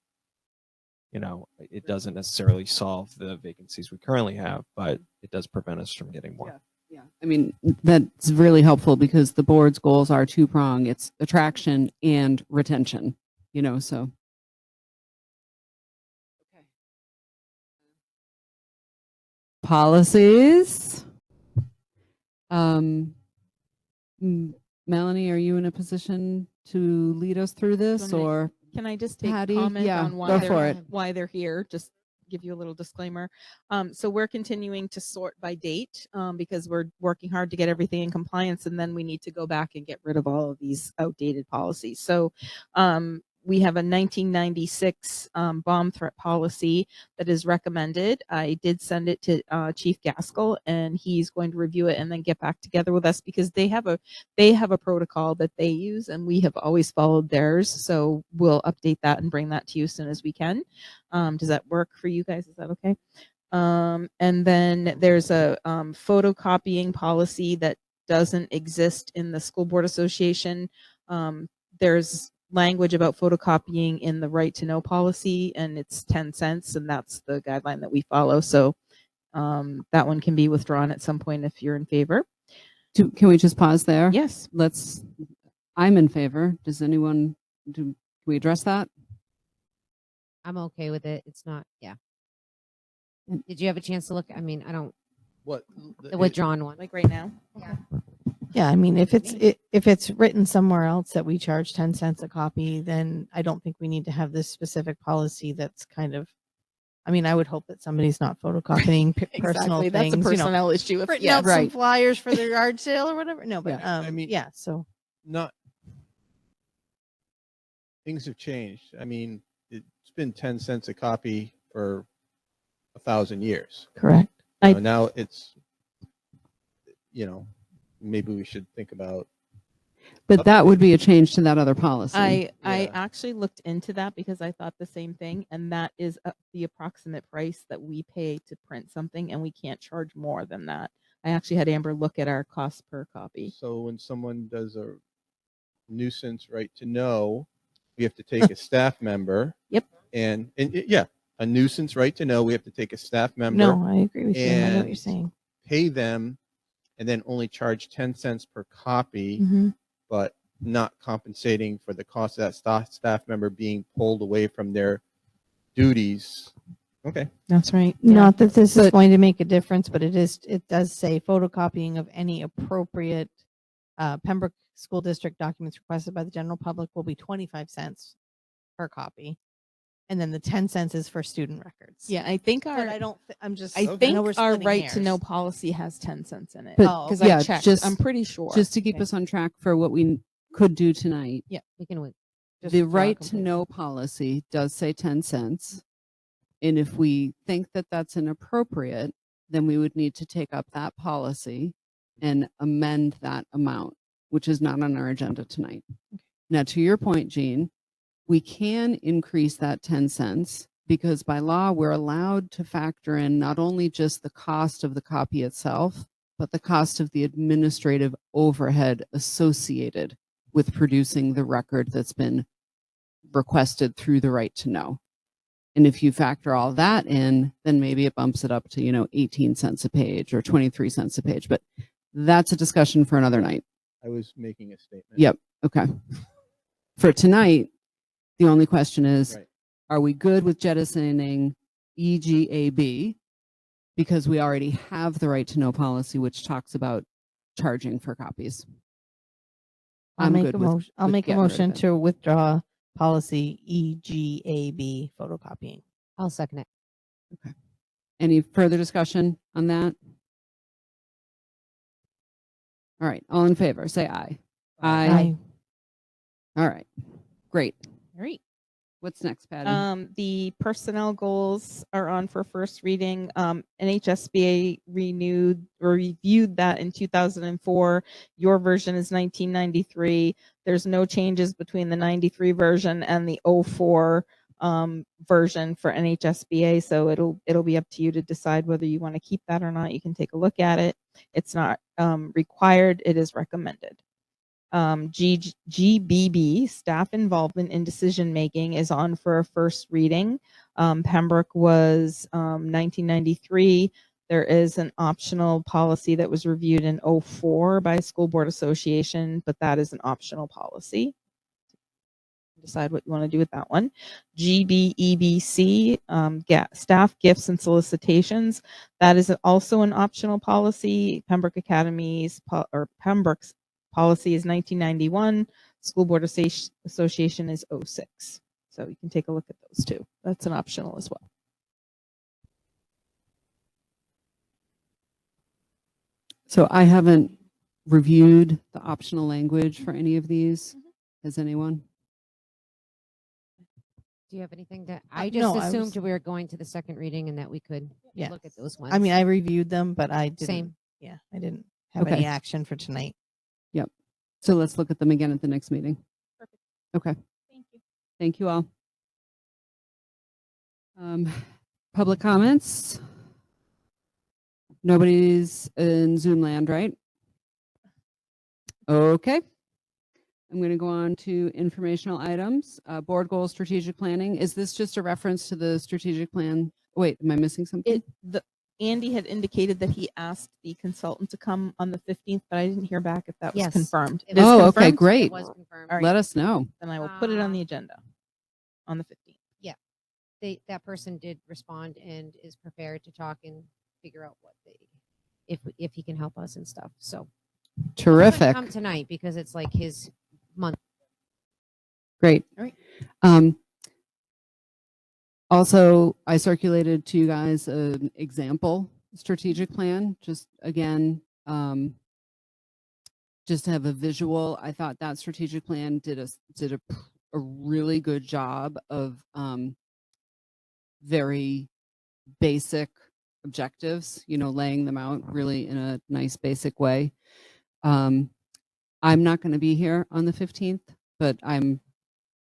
S10: it doesn't necessarily solve the vacancies we currently have, but it does prevent us from getting more.
S1: Yeah, I mean, that's really helpful because the board's goals are two-prong. It's attraction and retention, so. Okay. Policies. Melanie, are you in a position to lead us through this, or
S2: Can I just take
S1: Patty?
S2: comment
S1: Yeah,
S2: on
S1: go
S2: why
S1: for it.
S2: they're here? Just give you a little disclaimer. So we're continuing to sort by date because we're working hard to get everything in compliance, and then we need to go back and get rid of all of these outdated policies. So we have a 1996 bomb threat policy that is recommended. I did send it to Chief Gaskell, and he's going to review it and then get back together with us because they have a protocol that they use, and we have always followed theirs. So we'll update that and bring that to you as soon as we can. Does that work for you guys? Is that okay? And then there's a photocopying policy that doesn't exist in the School Board Association. There's language about photocopying in the right to know policy, and it's 10 cents, and that's the guideline that we follow. So that one can be withdrawn at some point if you're in favor.
S1: Can we just pause there?
S2: Yes.
S1: I'm in favor. Does anyone, can we address that?
S7: I'm okay with it. It's not, yeah. Did you have a chance to look? I mean, I don't,
S6: What
S7: the withdrawn one.
S2: Like right now?
S7: Yeah.
S5: Yeah, I mean, if it's written somewhere else that we charge 10 cents a copy, then I don't think we need to have this specific policy that's kind of, I mean, I would hope that somebody's not photocopying personal
S2: Exactly.
S5: things.
S2: That's a personnel issue.
S5: Printing out some
S1: right.
S5: flyers for their yard sale or whatever. No, but
S1: Yeah.
S6: I mean-
S5: yeah, so
S6: Not things have changed. I mean, it's been 10 cents a copy for 1,000 years.
S5: correct.
S6: Now it's, maybe we should think about.
S1: But that would be a change to that other policy.
S2: I
S6: Yeah.
S2: actually looked into that because I thought the same thing, and that is the approximate price that we pay to print something, and we can't charge more than that. I actually had Amber look at our cost per copy.
S6: So when someone does a nuisance right to know, we have to take a staff member.
S2: Yep.
S6: And yeah, a nuisance right to know, we have to take a staff member.
S5: No, I agree with you. I know what
S6: and
S5: you're saying.
S6: Pay them, and then only charge 10 cents per copy,
S5: Mhm.
S6: but not compensating for the cost of that staff member being pulled away from their duties. Okay.
S2: That's right.
S5: Not that this is
S1: But-
S5: going to make a difference, but it does say photocopying of any appropriate Pembroke School District documents requested by the general public will be 25 cents per copy. And then the 10 cents is for student records.
S2: Yeah, I think
S5: But I don't, I'm just,
S2: I
S5: know
S2: think
S5: we're
S2: our
S5: splitting
S2: right to know
S5: hairs.
S2: policy has 10 cents in it.
S1: But-
S2: Because
S1: yeah,
S2: I checked.
S1: just-
S2: I'm pretty sure.
S1: Just to keep
S2: Okay.
S1: us on track for what we could do tonight.
S7: We can wait.
S2: Just
S1: The
S2: draw
S1: right to
S2: completely.
S1: know policy does say 10 cents. And if we think that that's inappropriate, then we would need to take up that policy and amend that amount, which is not on our agenda tonight. Now, to your point, Jean, we can increase that 10 cents because by law, we're allowed to factor in not only just the cost of the copy itself, but the cost of the administrative overhead associated with producing the record that's been requested through the right to know. And if you factor all that in, then maybe it bumps it up to, 18 cents a page or 23 cents a page. But that's a discussion for another night.
S6: I was making a statement.
S1: Yep. Okay. For tonight, the only question is,
S6: Right.
S1: are we good with jettisoning EGAB? Because we already have the right to know policy, which talks about charging for copies.
S5: I'll
S1: I'm
S5: make
S1: good
S5: a
S1: with-
S5: motion. I'll
S1: with
S5: make a
S1: getting rid of
S5: motion
S1: it.
S5: to withdraw policy EGAB photocopying.
S7: I'll second it.
S1: Any further discussion on that? All right. All in favor, say aye. Aye. All right. Great.
S2: All right.
S1: What's next, Patty?
S2: The personnel goals are on for first reading. NHSBA renewed or reviewed that in 2004. Your version is 1993. There's no changes between the 93 version and the 04 version for NHSBA. So it'll be up to you to decide whether you want to keep that or not. You can take a look at it. It's not required. It is recommended. GBB, staff involvement in decision making, is on for a first reading. Pembroke was 1993. There is an optional policy that was reviewed in 04 by School Board Association, but that is an optional policy. Decide what you want to do with that one. GBEBC, staff gifts and solicitations. That is also an optional policy. Pembroke Academy's or Pembroke's policy is 1991. School Board Association is 06. So you can take a look at those too. That's an optional as well.
S1: So I haven't reviewed the optional language for any of these. Has anyone?
S7: Do you have anything that I
S5: no,
S7: just
S5: I
S7: assumed
S5: was-
S7: we were going to the second reading and that we could
S5: Yeah.
S7: look at those ones?
S5: I mean, I reviewed them, but I didn't.
S7: Same.
S5: Yeah, I didn't have
S1: Okay.
S5: any action for tonight.
S1: Yep. So let's look at them again at the next meeting.
S2: Perfect.
S1: Okay.
S2: Thank you.
S1: Thank you all. Public comments? Nobody's in Zoom land, right? Okay. I'm going to go on to informational items. Board goals, strategic planning. Is this just a reference to the strategic plan? Wait, am I missing something?
S2: Andy had indicated that he asked the consultant to come on the 15th, but I didn't hear back if that was
S7: Yes.
S2: confirmed.
S7: It
S2: It is
S1: Oh, okay,
S2: confirmed?
S1: great.
S7: It was confirmed.
S2: All right.
S1: Let us know.
S2: Then I will put it on the agenda on the 15th.
S7: That person did respond and is prepared to talk and figure out what if he can help us and stuff. So he couldn't
S1: Terrific.
S7: come tonight because it's like his month.
S1: Great.
S2: All right.
S1: Also, I circulated to you guys an example strategic plan, just again, just to have a visual. I thought that strategic plan did a really good job of very basic objectives, laying them out really in a nice basic way. I'm not going to be here on the 15th, but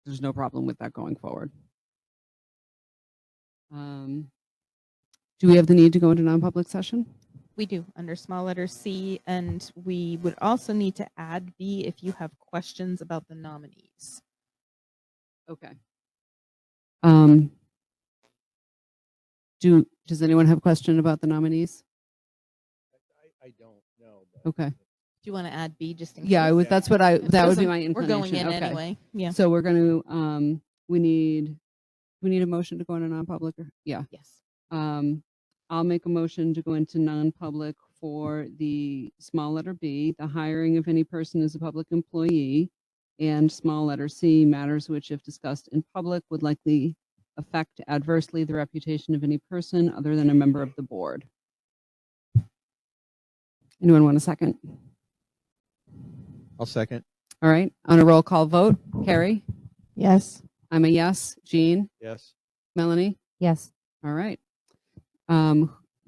S1: there's no problem with that going forward. Do we have the need to go into non-public session?
S2: We do under small letter C, and we would also need to add B if you have questions about the nominees.
S1: Okay. Does anyone have a question about the nominees?
S6: I don't know.
S1: Okay.
S2: Do you want to add B just in
S1: Yeah,
S2: case?
S1: that's what that would be
S2: Doesn't-
S1: my
S2: We're
S1: inclination.
S2: going in
S1: Okay.
S2: anyway. Yeah.
S1: So we're going to, we need a motion to go into non-public? Yeah.
S2: Yes.
S1: I'll make a motion to go into non-public for the small letter B, the hiring of any person as a public employee, and small letter C, matters which, if discussed in public, would likely affect adversely the reputation of any person other than a member of the board. Anyone want a second?
S6: I'll second.
S1: All right. On a roll call vote, Carrie?
S5: Yes.
S1: I'm a yes. Jean?
S6: Yes.
S1: Melanie?
S7: Yes.
S1: All right.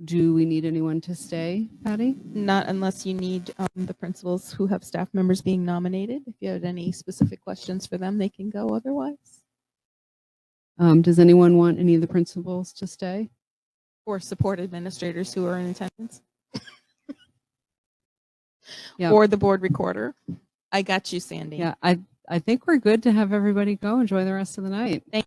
S1: Do we need anyone to stay, Patty?
S2: Not unless you need the principals who have staff members being nominated. If you had any specific questions for them, they can go otherwise.
S1: Does anyone want any of the principals to stay?
S2: Or support administrators who are in attendance.
S1: Yeah.
S2: Or the board recorder. I got you, Sandy.
S1: Yeah, I think we're good to have everybody go. Enjoy the rest of the night.
S2: Thank